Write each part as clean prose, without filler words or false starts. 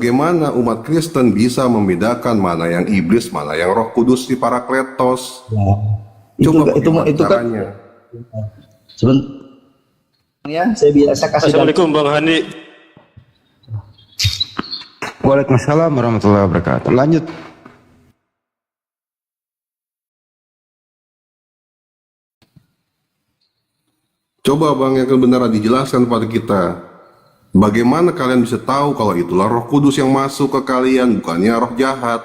Bagaimana umat Kristen bisa membedakan mana yang iblis, mana yang Roh Kudus di Parakletos? Coba itu bagaimana kan caranya? sebentar ya, saya biasa kasih Assalamualaikum Bang Hani. Waalaikumsalam warahmatullahi wabarakatuh. Lanjut. Coba Bang yang kebenaran dijelaskan kepada kita. Bagaimana kalian bisa tahu kalau itulah Roh Kudus yang masuk ke kalian, bukannya roh jahat?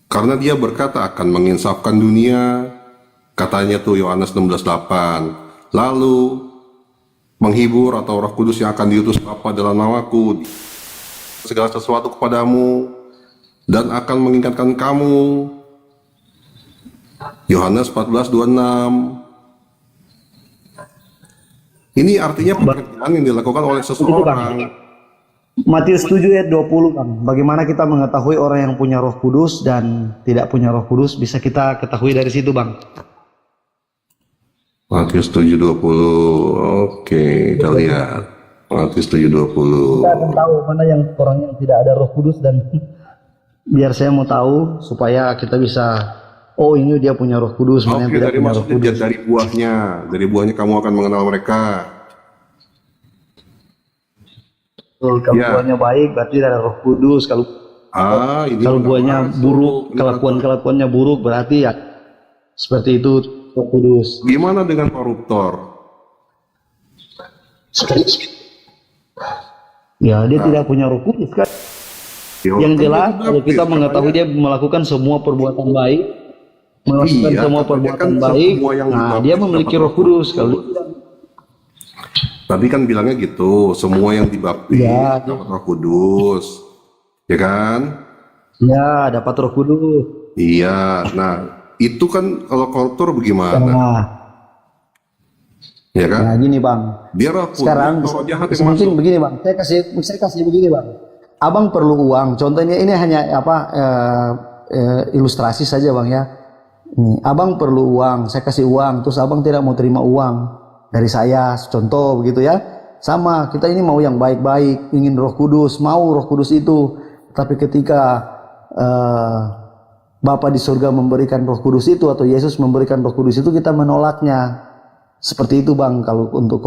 Karena dia berkata akan menginsafkan dunia, katanya tuh Yohanes 16:8. Lalu menghibur atau Roh Kudus yang akan diutus Bapa dalam namaku, segala sesuatu kepadamu dan akan mengingatkan kamu. Yohanes 14:26. Ini artinya pekerjaan yang dilakukan oleh seseorang. Matius 7 ayat 20 Bang. Bagaimana kita mengetahui orang yang punya Roh Kudus dan tidak punya Roh Kudus, bisa kita ketahui dari situ Bang. Matius 7:20. Oke, kita lihat. Matius 7:20. Kita akan tahu mana yang orang yang tidak ada Roh Kudus, dan biar saya mau tahu supaya kita bisa, oh ini dia punya Roh Kudus, mana yang Oke, tidak dari punya Roh maksudnya Kudus. dari buahnya. Dari buahnya kamu akan mengenal mereka. Kalau Ya. buahnya baik berarti ada Roh Kudus. Kalau Ini kalau udah buahnya masuk. buruk, Ini kelakuannya buruk, berarti ya seperti itu Roh Kudus. Gimana dengan koruptor? Ya dia tidak punya Roh Kudus kan. Yang jelas kalau kita mengetahui dia melakukan semua perbuatan baik, melakukan Iya, semua katanya perbuatan kan baik, semua yang nah dibaptis dia memiliki dapat Roh Kudus. Kalau Tadi kan bilangnya gitu, semua yang dibaptis Ya. dapat Roh Kudus. Ya kan? ya dapat Roh Kudus. Iya. Nah, itu kan kalau koruptor bagaimana? Nah, Ya kan? nah gini Bang. Dia Roh Kudus, Sekarang roh jahat yang mungkin masuk. begini Bang. Saya kasih begini Bang. Abang perlu uang. Contohnya ini hanya ilustrasi saja Bang ya. Nih, abang perlu uang, saya kasih uang, terus abang tidak mau terima uang dari saya, contoh begitu ya. Sama, kita ini mau yang baik-baik, ingin Roh Kudus, mau Roh Kudus itu. Tapi ketika Bapa di surga memberikan Roh Kudus itu, atau Yesus memberikan Roh Kudus itu, kita menolaknya. Seperti itu Bang, kalau untuk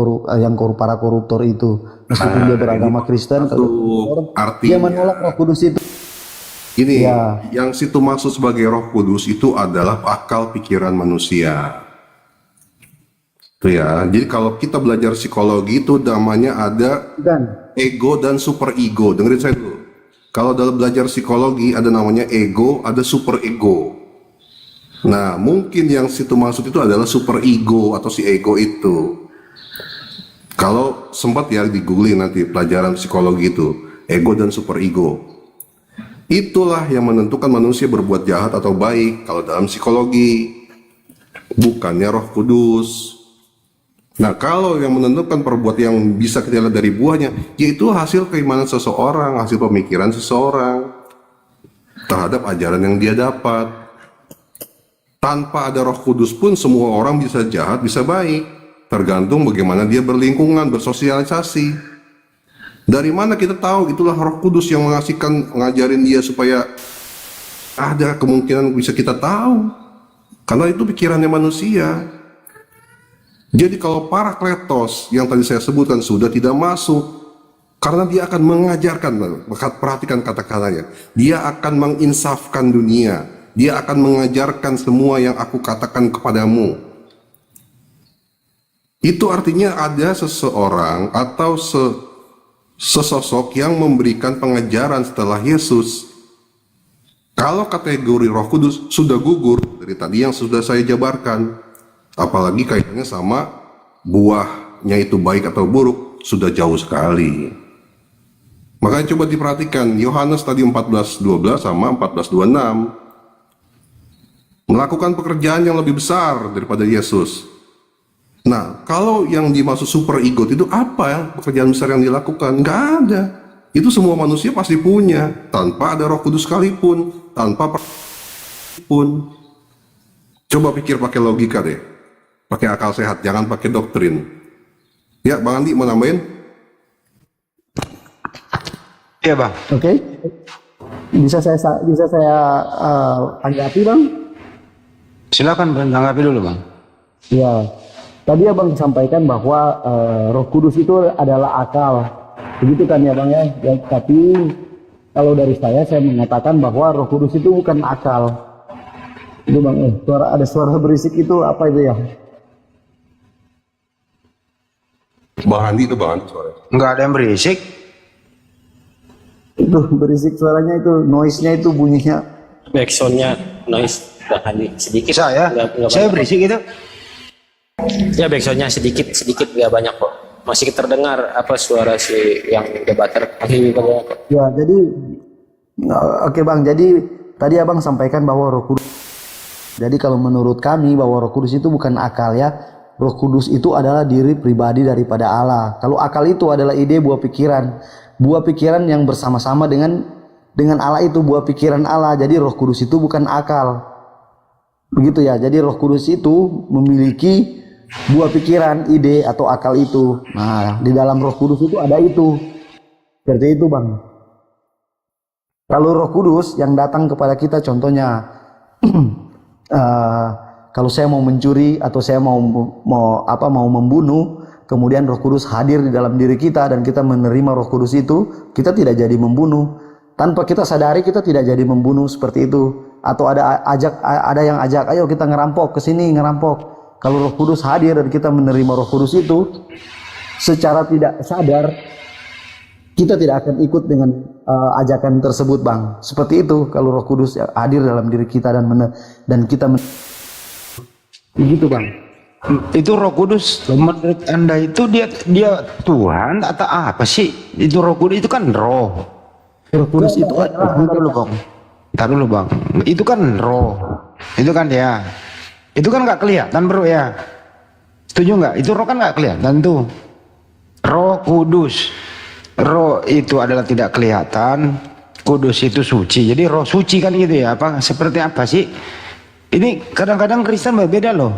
para koruptor itu. Meskipun dia beragama Kristen, kalau koruptor, dia Artinya, menolak Roh Kudus itu. ini Ya. yang situ maksud sebagai Roh Kudus itu adalah akal pikiran manusia. Itu ya. Jadi kalau kita belajar psikologi itu namanya ada Dan ego dan super ego. Dengerin saya dulu. Kalau dalam belajar psikologi ada namanya ego, ada super ego. Nah, mungkin yang situ maksud itu adalah super ego atau si ego itu. Kalau sempat ya di googling nanti pelajaran psikologi itu, ego dan super ego. Itulah yang menentukan manusia berbuat jahat atau baik kalau dalam psikologi. Bukannya Roh Kudus. Nah, kalau yang menentukan perbuatan yang bisa kita lihat dari buahnya, yaitu hasil keimanan seseorang, hasil pemikiran seseorang terhadap ajaran yang dia dapat. Tanpa ada Roh Kudus pun semua orang bisa jahat, bisa baik. Tergantung bagaimana dia berlingkungan, bersosialisasi. Dari mana kita tahu itulah Roh Kudus yang ngajarin dia supaya ada kemungkinan bisa kita tahu. Karena itu pikirannya manusia. Jadi kalau Parakletos yang tadi saya sebutkan sudah tidak masuk, karena dia akan mengajarkan, perhatikan kata-katanya, dia akan menginsafkan dunia, dia akan mengajarkan semua yang aku katakan kepadamu. Itu artinya ada seseorang atau sesosok yang memberikan pengajaran setelah Yesus. Kalau kategori Roh Kudus sudah gugur dari tadi yang sudah saya jabarkan, apalagi kaitannya sama buahnya itu baik atau buruk, sudah jauh sekali. Makanya coba diperhatikan Yohanes tadi 14:12 sama 14:26. Melakukan pekerjaan yang lebih besar daripada Yesus. Nah, kalau yang dimaksud super ego itu apa ya pekerjaan besar yang dilakukan? Nggak ada. Itu semua manusia pasti punya, tanpa ada Roh Kudus sekalipun, tanpa pun. Coba pikir pakai logika deh, pakai akal sehat, jangan pakai doktrin. Ya, Bang Andi mau nambahin? Iya bang. Oke. Bisa saya tanggapi bang? Silakan Bang, tanggapi dulu bang. Ya. Tadi abang sampaikan bahwa Roh Kudus itu adalah akal. Begitu kan ya bang ya? Ya, tapi kalau dari saya mengatakan bahwa Roh Kudus itu bukan akal. Itu bang, ada suara berisik itu apa itu ya? Bang Andi itu Bang Andi suaranya. Nggak ada yang berisik. Itu berisik suaranya itu, noise-nya itu bunyinya. Backsoundnya noise sedikit. Saya Nggak banyak. berisik itu. Ya backsoundnya sedikit nggak banyak kok. Masih terdengar apa suara si yang debater masih banyak kok. Ya, jadi oke bang, jadi tadi abang sampaikan bahwa Roh Kudus. Jadi kalau menurut kami bahwa Roh Kudus itu bukan akal ya. Roh Kudus itu adalah diri pribadi daripada Allah. Kalau akal itu adalah ide buah pikiran yang bersama-sama dengan Allah itu buah pikiran Allah. Jadi Roh Kudus itu bukan akal. Begitu ya. Jadi Roh Kudus itu memiliki buah pikiran, ide atau akal itu. Nah, di dalam Roh Kudus itu ada itu. Seperti itu, Bang. Kalau Roh Kudus yang datang kepada kita contohnya kalau saya mau mencuri atau saya mau membunuh, kemudian Roh Kudus hadir di dalam diri kita dan kita menerima Roh Kudus itu, kita tidak jadi membunuh. Tanpa kita sadari kita tidak jadi membunuh seperti itu. Atau ada yang ajak, ayo kita ngerampok, ke sini ngerampok. Kalau Roh Kudus hadir dan kita menerima Roh Kudus itu, secara tidak sadar kita tidak akan ikut dengan ajakan tersebut, Bang. Seperti itu kalau Roh Kudus hadir dalam diri kita dan kita begitu, Bang. Itu Roh Kudus menurut Anda itu dia Tuhan atau apa sih? Itu Roh Kudus itu kan roh. Roh Kudus itu adalah Ntar dulu bang. Itu kan roh. Itu kan ya. Itu kan nggak kelihatan bro ya. Setuju nggak? Itu roh kan nggak kelihatan tuh. Roh Kudus. Roh itu adalah tidak kelihatan. Kudus itu suci. Jadi roh suci kan gitu ya. Apa seperti apa sih? Ini kadang-kadang Kristen berbeda loh.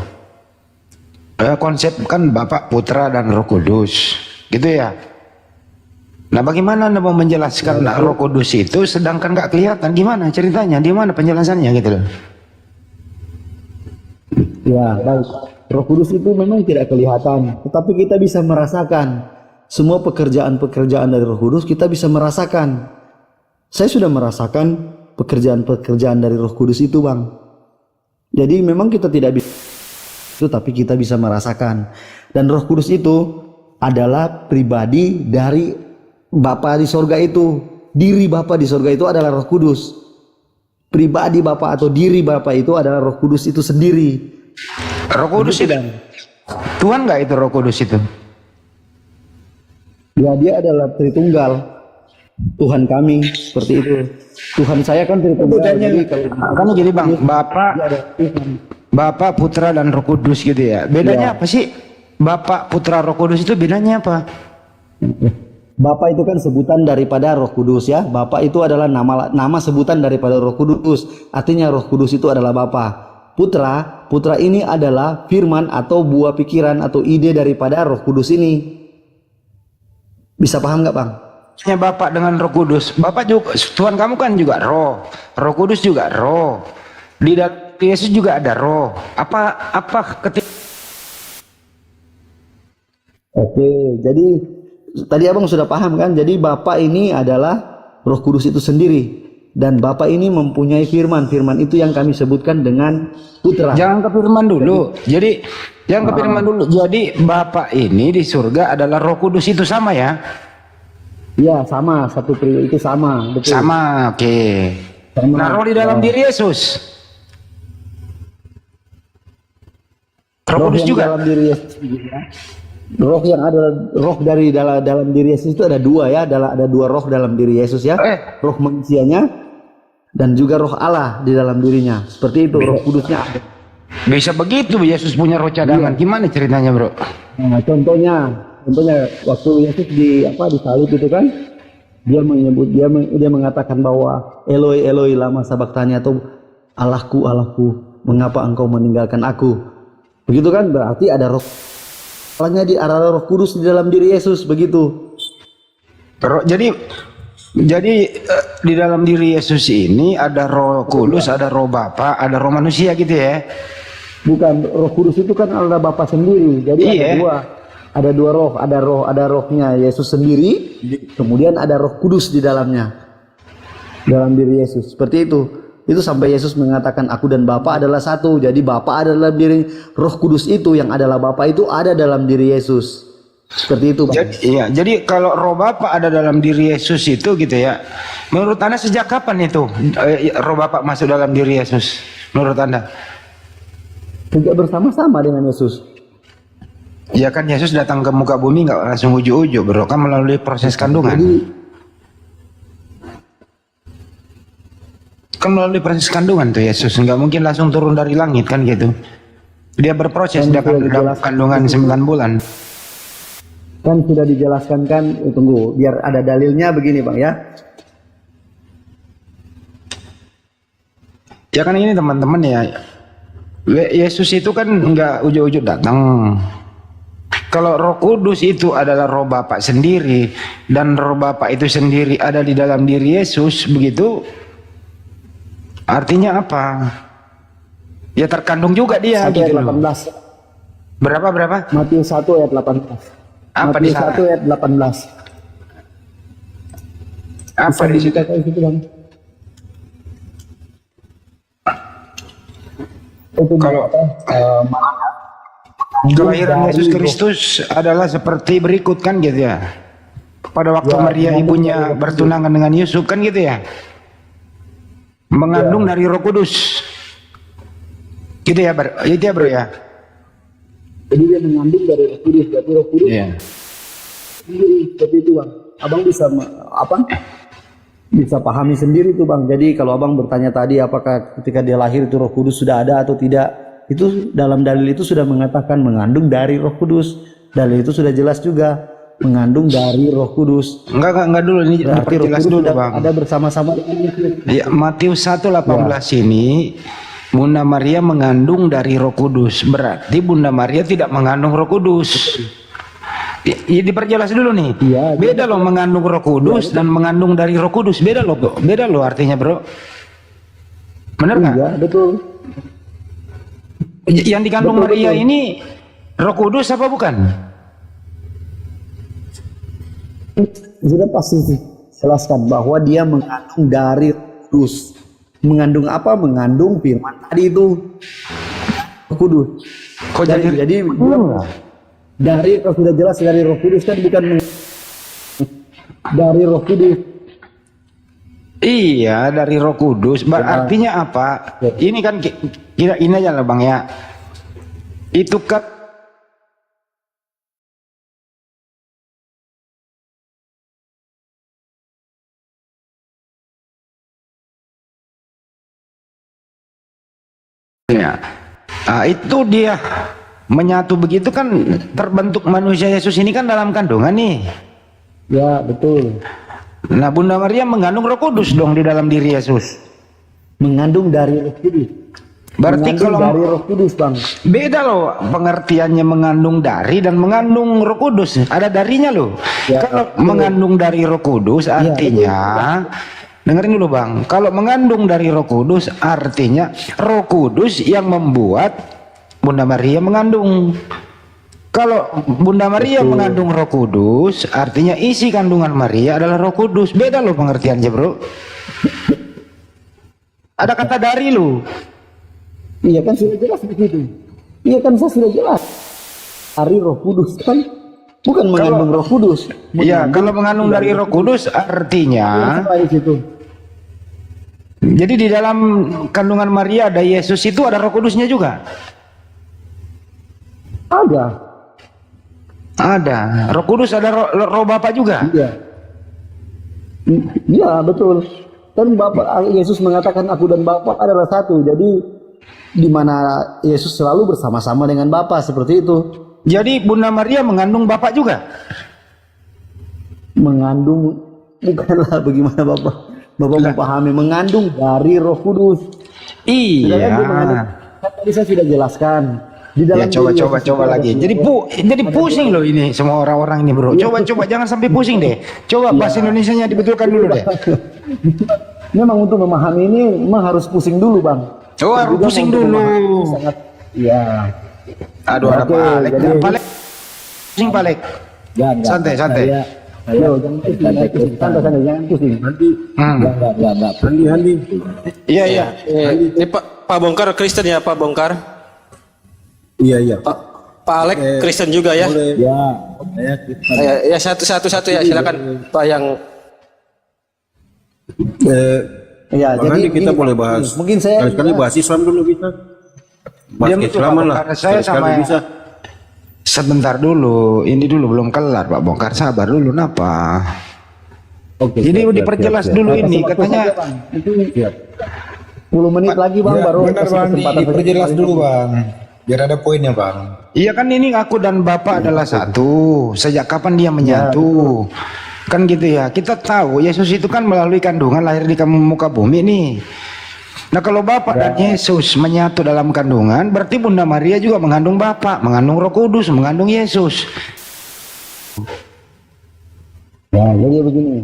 Konsep kan Bapak, Putra dan Roh Kudus. Gitu ya. Nah bagaimana Anda mau menjelaskan Roh Kudus itu sedangkan nggak kelihatan? Gimana ceritanya? Di mana penjelasannya gitu loh? Ya, baik. Roh Kudus itu memang tidak kelihatan, tetapi kita bisa merasakan semua pekerjaan-pekerjaan dari Roh Kudus. Kita bisa merasakan. Saya sudah merasakan pekerjaan-pekerjaan dari Roh Kudus itu, Bang. Jadi memang kita tidak bisa itu, tapi kita bisa merasakan. Dan Roh Kudus itu adalah pribadi dari Bapa di sorga itu. Diri Bapa di sorga itu adalah Roh Kudus. Pribadi Bapa atau diri Bapa itu adalah Roh Kudus itu sendiri. Roh Kudus itu Tuhan nggak itu Roh Kudus itu? Ya, dia adalah Tritunggal. Tuhan kami seperti itu. Tuhan saya kan Tritunggal. Jadi Kan jadi bang, Bapak, Putra dan Roh Kudus gitu ya. Bedanya apa sih? Bapak, Putra, Roh Kudus itu bedanya apa? Bapa itu kan sebutan daripada Roh Kudus ya. Bapa itu adalah nama sebutan daripada Roh Kudus. Artinya Roh Kudus itu adalah Bapa. Putra ini adalah firman atau buah pikiran atau ide daripada Roh Kudus ini. Bisa paham nggak, Bang? Ya Bapak dengan Roh Kudus. Bapak juga, Tuhan kamu kan juga roh. Roh Kudus juga roh. Di dalam Yesus juga ada roh. Apa ketika Oke, jadi tadi abang sudah paham kan? Jadi Bapa ini adalah Roh Kudus itu sendiri. Dan Bapa ini mempunyai firman. Firman itu yang kami sebutkan dengan Putra. Jangan ke firman dulu. Jadi jangan ke firman dulu. Jadi Bapak ini di surga adalah Roh Kudus itu sama ya? Iya, sama. Satu pribadi itu sama. Betul. Sama, oke. Sama. Nah, roh di dalam diri Yesus. Roh Kudus yang juga. dalam diri Yesus juga. Roh yang ada dari dalam diri Yesus itu ada dua ya. Ada dua roh dalam diri Yesus ya. Roh manusianya dan juga roh Allah di dalam dirinya. Seperti itu, Roh Kudusnya ada. Bisa begitu Yesus punya roh cadangan. Gimana ceritanya, Bro? Nah, contohnya waktu Yesus disalib itu kan, dia mengatakan bahwa Eloi Eloi lama sabachthani, atau Allahku Allahku mengapa engkau meninggalkan aku. Begitu kan, berarti ada roh Allahnya, di arah Roh Kudus di dalam diri Yesus, begitu. Jadi Jadi di dalam diri Yesus ini ada Roh Kudus, ada Roh Bapa, ada Roh manusia gitu ya. Bukan, Roh Kudus itu kan Allah Bapa sendiri. Jadi Iya. ada dua roh, ada rohnya Yesus sendiri, kemudian ada Roh Kudus di dalamnya. Dalam diri Yesus. Seperti itu. Itu sampai Yesus mengatakan aku dan Bapa adalah satu. Jadi Bapa ada dalam diri Roh Kudus itu yang adalah Bapa itu ada dalam diri Yesus. Seperti itu, Bang. Jadi kalau Roh Bapa ada dalam diri Yesus itu gitu ya. Menurut Anda sejak kapan itu Roh Bapa masuk dalam diri Yesus? Menurut Anda? Sejak bersama-sama dengan Yesus. Ya kan Yesus datang ke muka bumi nggak langsung ujuk-ujuk, bro, kan melalui proses kandungan. Kan melalui proses kandungan tuh Yesus, nggak mungkin langsung turun dari langit kan gitu. Dia berproses dalam kandungan 9 bulan. Kan sudah dijelaskan kan, tunggu, biar ada dalilnya begini, Bang ya. Ya kan ini teman-teman ya, Yesus itu kan nggak ujuk-ujuk datang. Kalau Roh Kudus itu adalah Roh Bapa sendiri dan Roh Bapa itu sendiri ada di dalam diri Yesus, begitu artinya apa? Ya terkandung juga dia 1 gitu ayat loh. 18. Berapa? Matius 1 ayat 18. Apa di Matius sana? 1 ayat 18. Apa di situ? Kayak gitu, Bang. Itu Kalau kelahiran Yesus Kristus adalah seperti berikut kan gitu ya. Pada waktu Maria ibunya bertunangan dengan Yusuf kan gitu ya. Mengandung dari Roh Kudus. Gitu ya, itu ya bro ya. Jadi dia mengandung dari Roh Kudus, berarti Roh Kudus Iya. sendiri, seperti itu, Bang. Abang bisa bisa pahami sendiri tuh, Bang. Jadi kalau Abang bertanya tadi apakah ketika dia lahir itu Roh Kudus sudah ada atau tidak, itu dalam dalil itu sudah mengatakan mengandung dari Roh Kudus. Dalil itu sudah jelas juga mengandung dari Roh Kudus. Enggak dulu, ini Berarti Roh diperjelas Kudus dulu sudah Bang. ada bersama-sama dengan Yesus. Ya, Matius 1:18 ini Bunda Maria mengandung dari Roh Kudus. Berarti Bunda Maria tidak mengandung Roh Kudus. Ya, diperjelas dulu nih. Iya, Beda loh mengandung Roh Kudus dan mengandung dari Roh Kudus. Beda loh, bro. Beda loh artinya, bro. Bener nggak? Iya, betul. Yang dikandung Betul, Maria betul. ini Roh Kudus apa bukan? Sudah pasti jelaskan bahwa dia mengandung dari Roh Kudus. Mengandung apa? Mengandung firman tadi itu. Roh Kudus. Kok jadi Jadi dari kalau sudah jelas dari Roh Kudus kan bukan dari Roh Kudus. Iya, dari Roh Kudus. Artinya apa? Ini kan kira ini aja lah Bang ya. Itu kan ya. Nah, itu dia menyatu begitu kan terbentuk manusia Yesus ini kan dalam kandungan nih. Ya, betul. Nah, Bunda Maria mengandung Roh Kudus dong di dalam diri Yesus. Mengandung dari Roh Kudus. Berarti Mengandung kalau dari Roh Kudus, Bang. beda loh pengertiannya mengandung dari dan mengandung Roh Kudus. Ada darinya loh. Ya, Kalau mengandung dari Roh Kudus artinya dengerin dulu Bang. Kalau mengandung dari Roh Kudus artinya Roh Kudus yang membuat Bunda Maria mengandung. Kalau Bunda Maria mengandung Roh Kudus artinya isi kandungan Maria adalah Roh Kudus. Beda loh pengertiannya, Bro. Ada kata dari loh. Iya kan sudah jelas begitu. Iya kan saya sudah jelas. Dari Roh Kudus kan bukan mengandung Roh Kudus. Iya, kalau mengandung dari Roh Kudus artinya Di situ. jadi di dalam kandungan Maria ada Yesus itu ada Roh Kudusnya juga. Ada. Ada. Roh Kudus ada roh Bapa juga. Iya. Iya, betul. Kan Bapak Yesus mengatakan aku dan Bapa adalah satu. Jadi di mana Yesus selalu bersama-sama dengan Bapa seperti itu. Jadi Bunda Maria mengandung Bapa juga. Mengandung bukanlah bagaimana Bapak memahami mengandung dari Roh Kudus. Sedangkan dia mengandung, Iya. kan tadi saya sudah jelaskan Di dalam Ya coba diri coba Yesus coba itu ada lagi. dua Jadi roh. jadi pusing loh ini semua orang-orang ini bro. Coba coba jangan sampai pusing deh. Coba bahasa Indonesianya dibetulkan dulu deh. Memang untuk memahami ini memang harus pusing dulu bang. Oh harus Juga pusing untuk dulu. memahami ini sangat, ya. Aduh ada Oke, Pak Alek. jadi- Pak Alek. Pusing Pak Alek. Enggak. Santai santai. Ayo, jangan pusing, jangan pusing. Santai, jangan pusing. Nanti Hmm. enggak. Handi. Iya iya. Ini Pak Bongkar Kristen ya Pak Bongkar? Iya. Pak Alek Kristen juga ya? Boleh. Ya, saya Kristen. Ya satu-satu ya silakan Pak yang Ya, Bang Andi, kita gini, boleh bahas. Mungkin saya Sekali bahas Islam dulu kita. Bahas Diam itu, keislaman Pak lah. Bongkar. Saya Sekali sama bisa. Sebentar dulu, ini dulu belum kelar Pak Bongkar, sabar dulu napa? Oke. Jadi diperjelas dulu ini Waktu katanya. saja, Bang. Itu 10 menit lagi bang, baru Benar kasih bang, kesempatan diperjelas saya. dulu bang, biar ada poinnya bang. Iya kan ini aku dan Bapak adalah satu. Sejak kapan dia menyatu? Kan gitu ya. Kita tahu Yesus itu kan melalui kandungan lahir di muka bumi nih. Nah kalau Bapak dan Yesus menyatu dalam kandungan, berarti Bunda Maria juga mengandung Bapak, mengandung Roh Kudus, mengandung Yesus. Ya, jadi begini.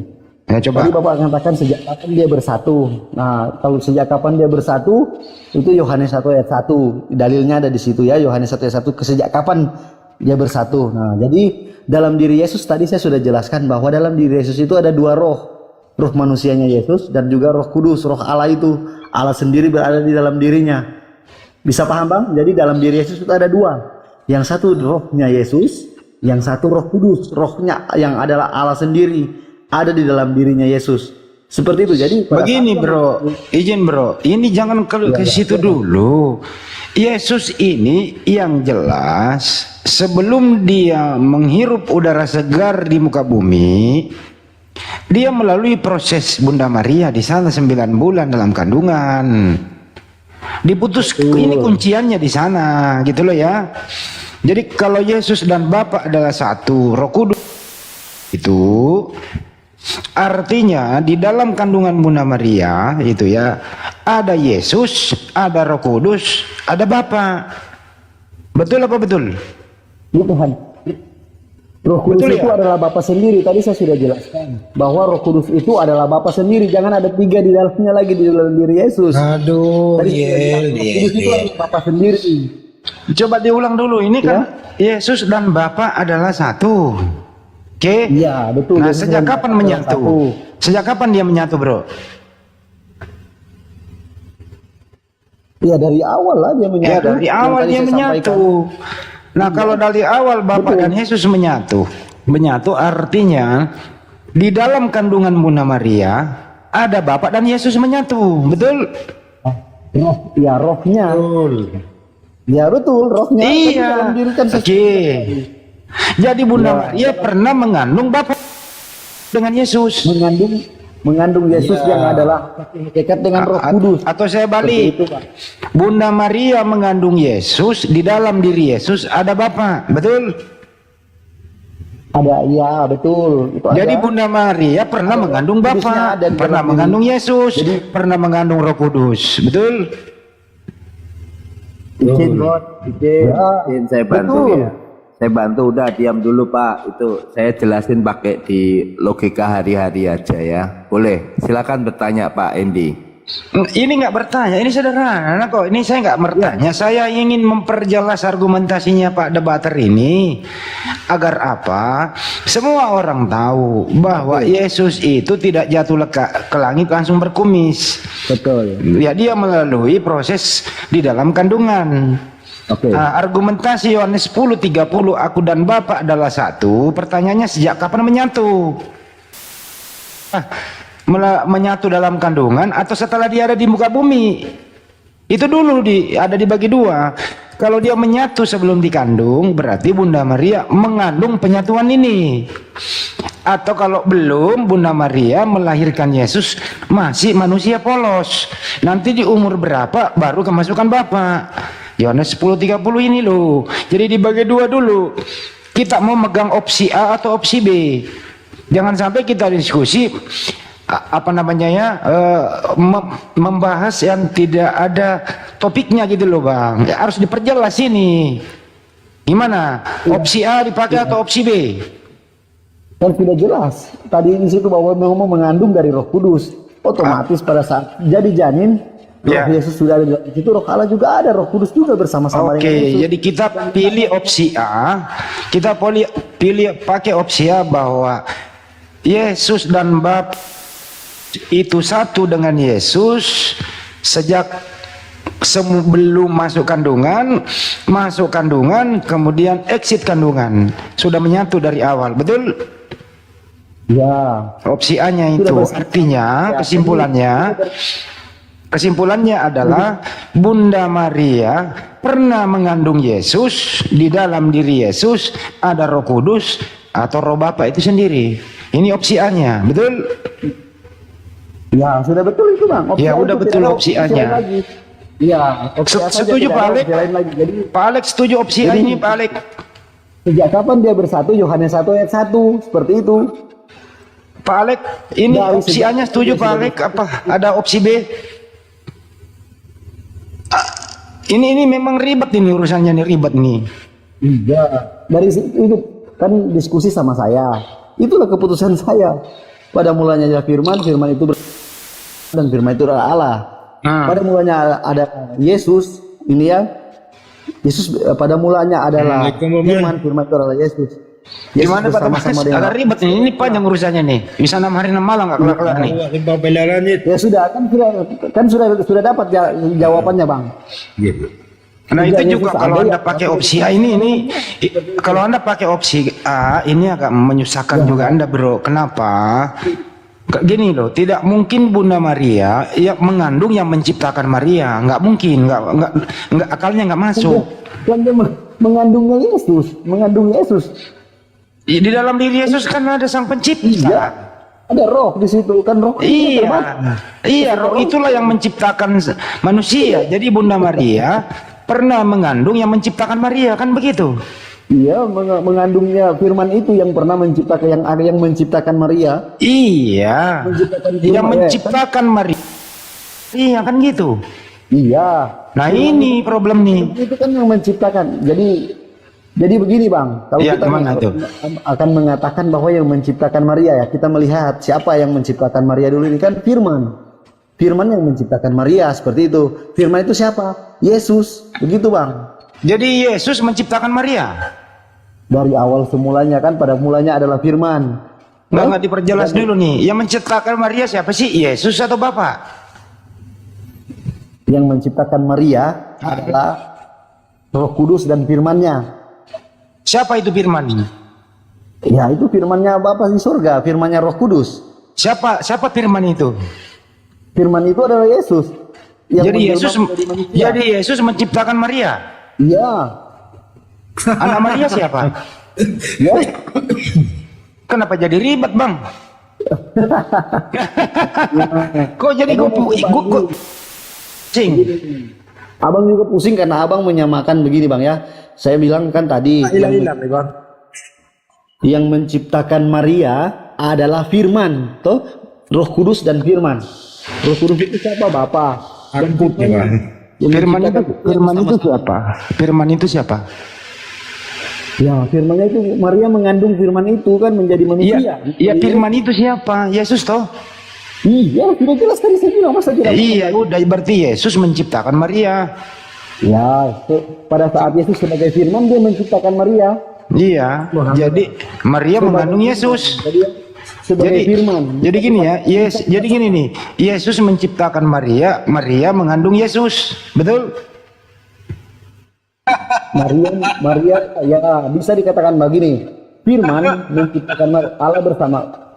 Ya coba. Tadi Bapak katakan sejak kapan dia bersatu. Nah, kalau sejak kapan dia bersatu, itu Yohanes 1 ayat 1. Dalilnya ada di situ ya, Yohanes 1 ayat 1. Sejak kapan dia bersatu. Nah, jadi dalam diri Yesus tadi saya sudah jelaskan bahwa dalam diri Yesus itu ada dua roh. Roh manusianya Yesus dan juga Roh Kudus, Roh Allah itu. Allah sendiri berada di dalam dirinya. Bisa paham bang? Jadi dalam diri Yesus itu ada dua. Yang satu rohnya Yesus, yang satu Roh Kudus. Rohnya yang adalah Allah sendiri ada di dalam dirinya Yesus. Seperti itu. Jadi pada Begini saat- bro, izin bro, ini jangan ke situ dulu. Yesus ini yang jelas sebelum dia menghirup udara segar di muka bumi, dia melalui proses Bunda Maria di sana 9 bulan dalam kandungan. Diputus, ini kunciannya di sana, gitu loh ya. Jadi kalau Yesus dan Bapa adalah satu, Roh Kudus itu artinya di dalam kandungan Bunda Maria itu ya ada Yesus, ada Roh Kudus, ada Bapa. Betul apa betul? Ya Tuhan. Roh Kudus Betul itu ya? adalah Bapa sendiri. Tadi saya sudah jelaskan bahwa Roh Kudus itu adalah Bapa sendiri. Jangan ada 3 di dalamnya lagi di dalam diri Yesus. Aduh, Tadi sudah jelaskan, Roh Kudus itu adalah Bapa sendiri. Coba diulang dulu. Ini kan Yesus dan Bapa adalah satu. Oke? Iya, betul. Nah, Yesus sejak dan kapan Bapa adalah menyatu? satu. Sejak kapan dia menyatu, Bro? Iya, dari awal lah dia menyatu. Ya, dari Yang awal tadi dia saya menyatu. sampaikan. Nah, kalau dari awal Bapa dan Yesus menyatu artinya di dalam kandungan Bunda Maria ada Bapa dan Yesus menyatu. Betul? Roh, ya rohnya. Ya betul, rohnya. Tapi Iya. dalam diri kan Oke. Jadi Bunda Maria pernah mengandung Bapa dengan Yesus. mengandung Yesus yang adalah dekat dengan Roh Kudus. Atau saya Seperti balik. itu, Pak. Bunda Maria mengandung Yesus, di dalam diri Yesus ada Bapa. Betul? Ada, iya betul. Itu Jadi ada. Bunda Maria pernah mengandung Kudusnya Bapa, ada di pernah dalam mengandung diri. Yesus, pernah mengandung Roh Kudus. Betul? Izin bos, izin saya bantu betul. ya. Saya bantu, udah diam dulu Pak. Itu saya jelasin pakai di logika hari-hari aja ya. Boleh, silakan bertanya Pak Endi. Ini nggak bertanya, ini sederhana kok. Ini saya nggak bertanya, saya ingin memperjelas argumentasinya Pak debater ini. Agar apa? Semua orang tahu bahwa Yesus itu tidak jatuh ke langit langsung berkumis. Betul. Ya, dia melalui proses di dalam kandungan. Oke. Nah, argumentasi Yohanes 10:30 aku dan Bapa adalah satu. Pertanyaannya sejak kapan menyatu? Menyatu dalam kandungan atau setelah dia ada di muka bumi? Itu dulu ada dibagi dua. Kalau dia menyatu sebelum dikandung, berarti Bunda Maria mengandung penyatuan ini. Atau kalau belum, Bunda Maria melahirkan Yesus masih manusia polos. Nanti di umur berapa baru kemasukan Bapa? Yohanes 10:30 ini loh. Jadi dibagi dua dulu. Kita mau megang opsi A atau opsi B. Jangan sampai kita diskusi apa namanya ya membahas yang tidak ada topiknya gitu loh bang. Ya, harus diperjelas ini. Gimana? Opsi A dipakai atau opsi B? Kan sudah jelas. Tadi di situ bahwa memang mengandung dari Roh Kudus. Otomatis pada saat jadi janin, Roh Ya. Yesus sudah ada di situ, Roh Allah juga ada, Roh Kudus juga bersama-sama Oke, dengan Yesus. jadi kita pilih opsi A. Kita pilih pakai opsi A bahwa Yesus dan Bapa itu satu dengan Yesus sejak sebelum masuk kandungan, kemudian exit kandungan, sudah menyatu dari awal, betul? Ya. Opsi A-nya itu artinya kesimpulannya adalah Bunda Maria pernah mengandung Yesus, di dalam diri Yesus ada Roh Kudus atau Roh Bapa itu sendiri. Ini opsi A-nya, betul? Ya, sudah betul itu Bang. Opsi Ya, A udah itu betul tidak ada opsi opsi A-nya. lain lagi. Iya, opsi A saja, Setuju tidak Pak ada Alek? opsi lain lagi. Jadi Pak Alex setuju opsi A ini Pak Alex? sejak kapan dia bersatu? Yohanes 1 ayat 1, seperti itu. Pak Alex, ini Dari opsi sejak A-nya setuju dia Pak sudah Alex? Apa ada opsi B? Ini memang ribet ini urusannya nih, ribet nih. Iya. Itu kan diskusi sama saya. Itulah keputusan saya. Pada mulanya ada firman, firman itu dan firman itu adalah Allah. Nah. Pada mulanya ada Yesus, ini ya. Yesus pada mulanya adalah firman, firman itu adalah Yesus. Yesus Gimana Pak Thomas? bersama-sama dengan Agak ribet nih, ini panjang urusannya nih. Bisa 6 hari 6 malam nggak kelar-kelar nih. Limpah pelarannya. ya sudah sudah dapat jawabannya Bang. Nah Iya, itu juga Yesus kalau ada Anda ya. pakai opsi A kalau Anda pakai opsi A ini agak menyusahkan juga Anda bro. Kenapa? Gini loh, tidak mungkin Bunda Maria yang mengandung yang menciptakan Maria, nggak mungkin, nggak akalnya nggak masuk. Kan dia mengandungnya Yesus. Di dalam diri Yesus kan ada Sang Pencipta. Iya. Ada roh di situ kan roh. Iya, roh itulah yang menciptakan manusia. Jadi Bunda Maria pernah mengandung yang menciptakan Maria, kan begitu? Iya, mengandungnya firman itu yang pernah menciptakan yang menciptakan Maria. Iya. Menciptakan Yang firman, menciptakan Maria. Iya kan gitu. Iya. Nah ini problem nih. Itu kan yang menciptakan. Jadi begini Bang, kalau Iya, kita gimana tuh? akan mengatakan bahwa yang menciptakan Maria ya, kita melihat siapa yang menciptakan Maria dulu ini kan firman. Firman yang menciptakan Maria seperti itu. Firman itu siapa? Yesus. Begitu Bang. Jadi Yesus menciptakan Maria. Dari awal semulanya kan pada mulanya adalah firman. Nggak diperjelas dulu nih. Yang menciptakan Maria siapa sih? Yesus atau Bapak? Yang menciptakan Maria adalah Roh Kudus dan firman-Nya. Siapa itu firman ini? Ya itu firman-Nya Bapa di surga, firman-Nya Roh Kudus. Siapa firman itu? Firman itu adalah Yesus. Yang Jadi Yesus menjelma menjadi manusia. jadi Yesus menciptakan Maria. Iya. Anak Maria siapa? Ya. Kenapa jadi ribet, Bang? Kok jadi gue cing? Abang juga pusing karena abang menyamakan begini Bang ya. Saya bilang kan tadi Hilang Bang. yang menciptakan Maria adalah firman, toh Roh Kudus dan firman. Roh Kudus itu siapa? Bapa. Dan Firman itu siapa? Firman itu siapa? Ya, firmannya itu Maria mengandung firman itu kan menjadi manusia. Iya, firman itu siapa? Yesus toh? Iya, sudah jelas tadi saya bilang masa tidak. Iya, udah berarti Yesus menciptakan Maria. Ya, pada saat Yesus sebagai firman dia menciptakan Maria. Iya, jadi Maria mengandung Yesus. Sebagai firman. Jadi gini ya, jadi gini nih, Yesus menciptakan Maria, Maria mengandung Yesus, betul? Maria ya bisa dikatakan begini. Firman menciptakan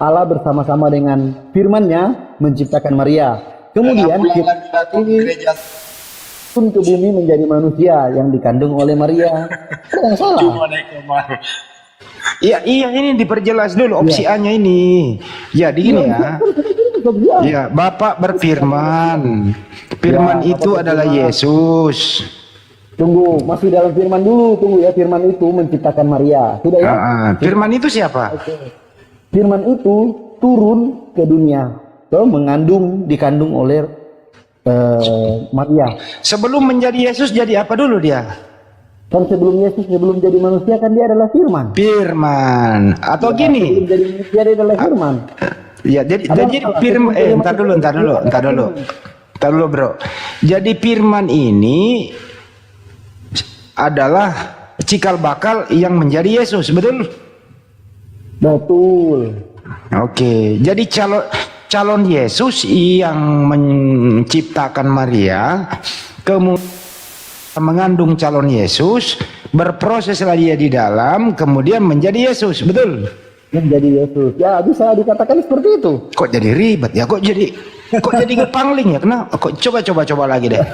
Allah bersama-sama dengan firman-Nya menciptakan Maria. Kemudian ini pun ke bumi menjadi manusia yang dikandung oleh Maria. Ada yang salah. Iya, ini diperjelas dulu opsi A-nya ini. Jadi gini ya. Ya, Bapak berfirman. Firman itu adalah Yesus. Tunggu, masih dalam firman dulu. Tunggu ya, firman itu menciptakan Maria. Sudah ya? Firman itu siapa? Firman itu turun ke dunia. So, dikandung oleh Maria. Sebelum menjadi Yesus jadi apa dulu dia? Kan sebelum Yesus, sebelum jadi manusia kan dia adalah firman. Firman. Atau Sebelum gini. jadi manusia dia adalah firman. Ya, jadi firman entar dulu bro. Jadi firman ini adalah cikal bakal yang menjadi Yesus, betul? Betul. Oke, jadi calon Yesus yang menciptakan Maria, kemudian mengandung calon Yesus, berproseslah dia di dalam, kemudian menjadi Yesus, betul? Menjadi Yesus. Ya bisa dikatakan seperti itu. Kok jadi ribet ya? Kok jadi ngepangling ya? Kenapa? Kok coba lagi deh.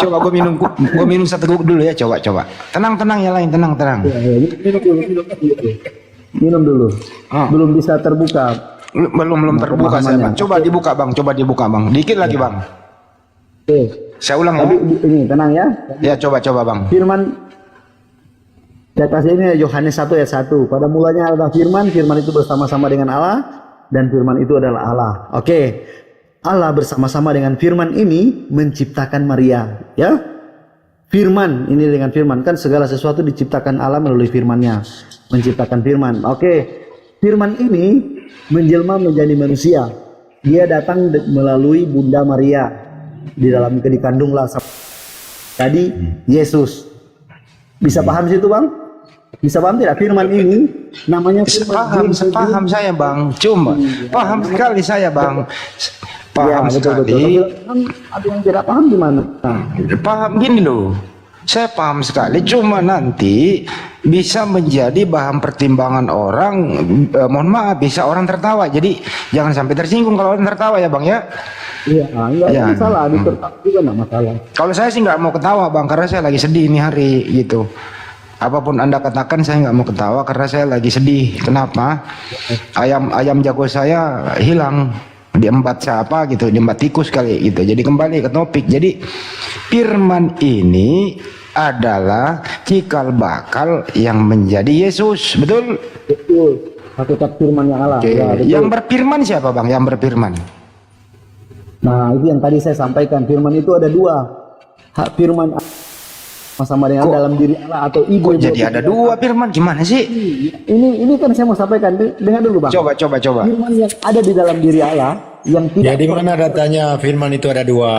Coba gue minum satu guk dulu ya, coba. Tenang yang lain, tenang. Minum dulu. Belum bisa terbuka. Belum terbuka saya, Bang. Coba dibuka bang. Dikit lagi bang. Oke. Saya ulang ya. Tapi ini tenang ya. Ya coba bang. Firman atas ini Yohanes 1 ayat 1. Pada mulanya ada firman, firman itu bersama-sama dengan Allah dan firman itu adalah Allah. Oke. Allah bersama-sama dengan firman ini menciptakan Maria, ya. Firman ini dengan firman, kan segala sesuatu diciptakan Allah melalui firman-Nya, menciptakan firman. Oke. Firman ini menjelma menjadi manusia. Dia datang melalui Bunda Maria. Di dalam dikandunglah tadi Yesus. Bisa paham situ, Bang? Bisa paham tidak? Firman ini namanya firman. Paham saya bang. Cuma paham sekali saya bang. Paham ya, sekali. Betul. Ada yang tidak paham gimana? Paham gini loh. Saya paham sekali. Cuma nanti bisa menjadi bahan pertimbangan orang. Mohon maaf, bisa orang tertawa. Jadi jangan sampai tersinggung kalau orang tertawa ya bang ya. Iya, enggak masalah. Ditertawa juga enggak masalah. Kalau saya sih nggak mau ketawa bang, karena saya lagi sedih ini hari gitu. Apapun Anda katakan saya nggak mau ketawa karena saya lagi sedih. Kenapa? Ayam jago saya hilang, diembat siapa gitu, diembat tikus kali gitu. Jadi kembali ke topik. Jadi firman ini adalah cikal bakal yang menjadi Yesus, betul? Betul. Hakikat firman yang Allah. Oke. Ya, Yang berfirman siapa bang? Yang berfirman? Nah itu yang tadi saya sampaikan. Firman itu ada dua. Hak firman sama dengan dalam diri Allah atau ibu. Jadi ada dua firman, gimana sih? Ini kan saya mau sampaikan. Dengar dulu bang. Coba. Firman yang ada di dalam diri Allah yang tidak. Jadi mana datanya firman itu ada dua?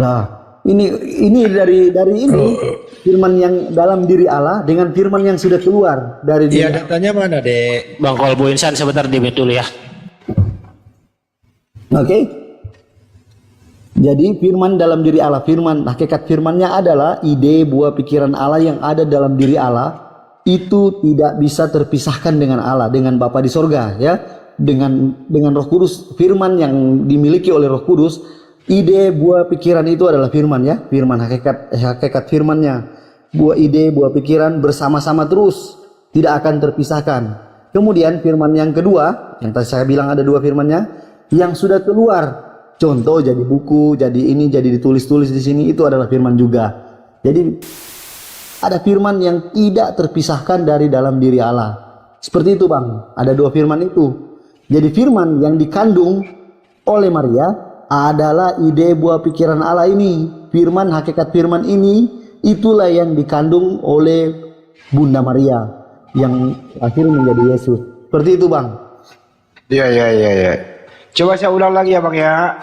Nah, ini dari ini firman yang dalam diri Allah dengan firman yang sudah keluar dari diri. Iya, datanya mana, Dek? Bang Kolbu Insan sebentar di mute dulu ya. Oke. Jadi firman dalam diri Allah, firman hakikat firmannya adalah ide buah pikiran Allah yang ada dalam diri Allah itu tidak bisa terpisahkan dengan Allah, dengan Bapa di sorga ya, dengan Roh Kudus. Firman yang dimiliki oleh Roh Kudus, ide buah pikiran itu adalah firman ya, firman hakikat firmannya. Buah ide, buah pikiran bersama-sama terus, tidak akan terpisahkan. Kemudian firman yang kedua, yang tadi saya bilang ada dua firmannya, yang sudah keluar. Contoh jadi buku, jadi ini, jadi ditulis-tulis di sini, itu adalah firman juga. Jadi ada firman yang tidak terpisahkan dari dalam diri Allah. Seperti itu bang, ada dua firman itu. Jadi firman yang dikandung oleh Maria adalah ide buah pikiran Allah ini. Firman, hakikat firman ini, itulah yang dikandung oleh Bunda Maria yang akhirnya menjadi Yesus. Seperti itu bang. Iya. Coba saya ulang lagi ya bang ya.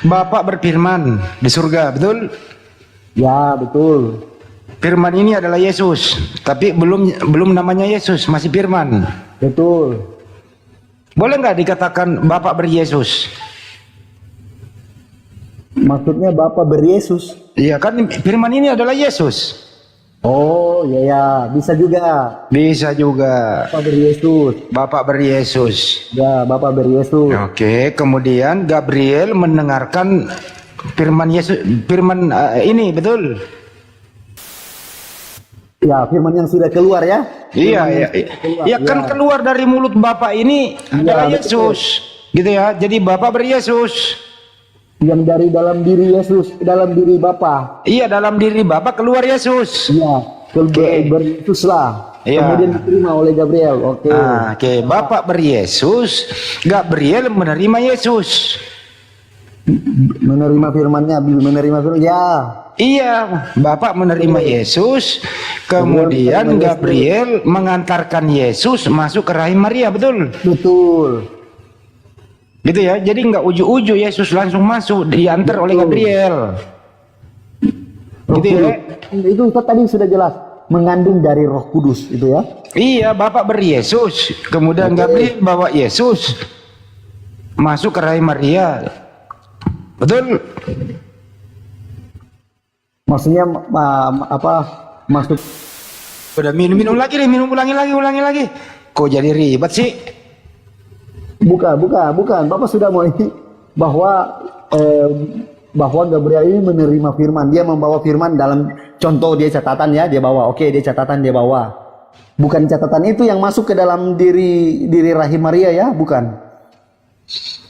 Bapak berfirman di surga, betul? Ya betul. Firman ini adalah Yesus, tapi belum namanya Yesus, masih firman. Betul. Boleh nggak dikatakan Bapak beryesus? Maksudnya Bapak beryesus? Iya kan firman ini adalah Yesus. Oh ya, bisa juga. Bisa juga. Bapak beryesus. Bapak beryesus. Ya, Bapak beryesus. Oke, kemudian Gabriel mendengarkan firman Yesus, firman ini betul? Ya, firman yang sudah keluar ya. Iya. Ya kan keluar dari mulut Bapak ini adalah Yesus. Gitu ya. Jadi Bapak beryesus. Yang dari dalam diri Yesus, dalam diri Bapa. Iya, dalam diri Bapak keluar Yesus. Iya, beryesuslah. Iya. kemudian diterima oleh Gabriel. Oke. Oke, Bapak beryesus, Gabriel menerima Yesus. Menerima firman-Nya, menerima firman. Ya, Iya, Bapak menerima Yesus, kemudian Gabriel mengantarkan Yesus masuk ke rahim Maria, betul? betul. Gitu ya, jadi nggak uju-uju Yesus langsung masuk, diantar oleh Gabriel. Roh Gitu ya. Kudus. Itu Ustaz tadi sudah jelas, mengandung dari Roh Kudus itu ya. Iya, Bapak beryesus, kemudian Gabriel bawa Yesus masuk ke rahim Maria. Betul? Maksudnya apa? Maksud Udah minum lagi deh, ulangi lagi. Kok jadi ribet sih? bukan. Bapak sudah mau ini bahwa Gabriel ini menerima firman. Dia membawa firman dalam contoh dia catatan ya, dia bawa. Oke, dia catatan dia bawa. Bukan catatan itu yang masuk ke dalam diri rahim Maria ya, bukan.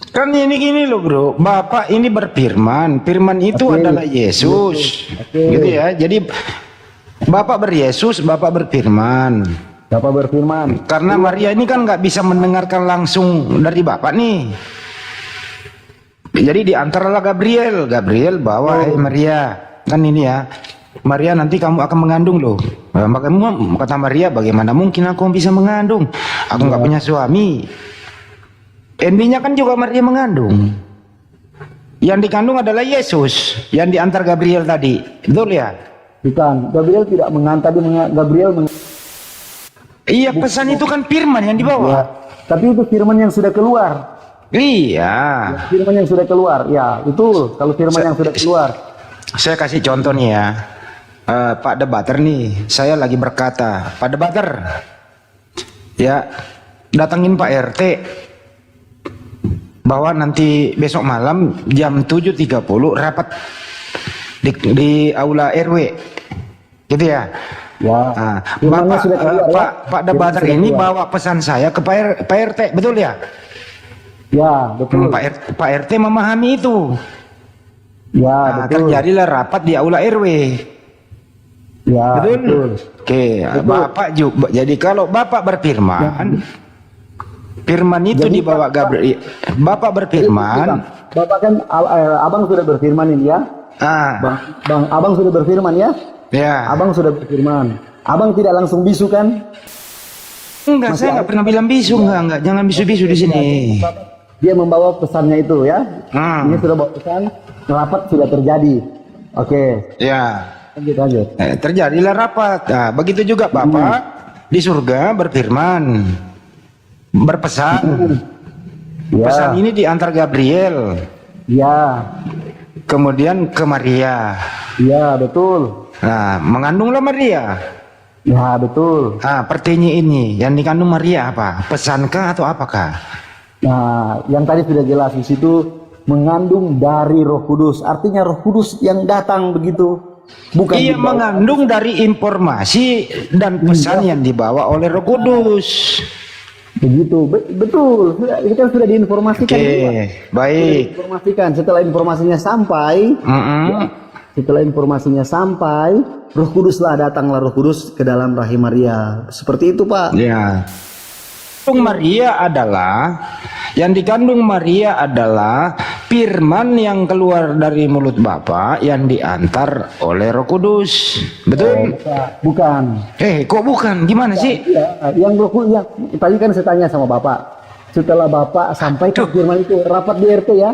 Kan ini gini loh bro, Bapak ini berfirman, firman itu adalah Yesus, gitu ya. Jadi Bapak beryesus, Bapak berfirman. Bapak berfirman. Karena Maria ini kan nggak bisa mendengarkan langsung dari Bapak nih. Jadi diantarlah Gabriel bawa Maria, kan ini ya. Maria nanti kamu akan mengandung loh. Makanya kata Maria, bagaimana mungkin aku bisa mengandung? Aku nggak punya suami. Endingnya kan juga Maria mengandung. Yang dikandung adalah Yesus yang diantar Gabriel tadi, betul ya? Bukan, Gabriel tidak mengantar, Iya, pesan itu kan firman yang dibawa. ya, tapi itu firman yang sudah keluar. Iya. Firman yang sudah keluar, ya betul. Kalau firman yang sudah keluar, Saya kasih contoh nih ya. Pak Debater nih, saya lagi berkata, Pak Debater, ya datangin Pak RT bahwa nanti besok malam jam 7.30 rapat di aula RW, gitu ya. ya. Nah, Firmannya Bapak, sudah keluar, ya. Pak Debater Firman sudah ini keluar. bawa pesan saya ke Pak RT, betul ya? Ya, betul. Pak RT memahami itu. Ya, Nah, betul. terjadilah rapat di aula RW. Ya, Betul? betul. Oke, Bapak juga. Jadi kalau Bapak berfirman, firman itu Jadi dibawa Gabriel. Bapak berfirman, Bapak kan abang sudah berfirman ini ya. Bang, abang sudah berfirman ya. ya. Abang sudah berfirman. Abang tidak langsung bisu kan? Enggak, saya nggak pernah bilang bisu, enggak, jangan bisu-bisu di sini. Dia membawa pesannya itu ya. Ini sudah bawa pesan, rapat sudah terjadi. Oke, Ya. lanjut. Terjadilah rapat. Nah, begitu juga Bapak di surga berfirman, berpesan. Ya, Pesan ini diantar Gabriel, ya, kemudian ke Maria. ya, betul. Nah, mengandunglah Maria. Ya, betul. Nah, pertanyaan ini yang dikandung Maria apa? Pesankah atau apakah? Nah, yang tadi sudah jelas di situ mengandung dari Roh Kudus. Artinya Roh Kudus yang datang begitu. Bukan Iya, dibawa. mengandung dari informasi dan pesan yang dibawa oleh Roh Kudus. Begitu, betul. Ini kan sudah diinformasikan. Oke, baik. Informasikan. Setelah informasinya sampai, Roh Kuduslah datanglah Roh Kudus ke dalam rahim Maria. Seperti itu, Pak. Ya. Yang dikandung Maria adalah firman yang keluar dari mulut Bapa yang diantar oleh Roh Kudus. Betul? Bukan. Kok bukan? Gimana sih? Ya, yang Roh Kudus, yang tadi kan saya tanya sama Bapak. Setelah Bapak sampaikan firman itu rapat di RT ya.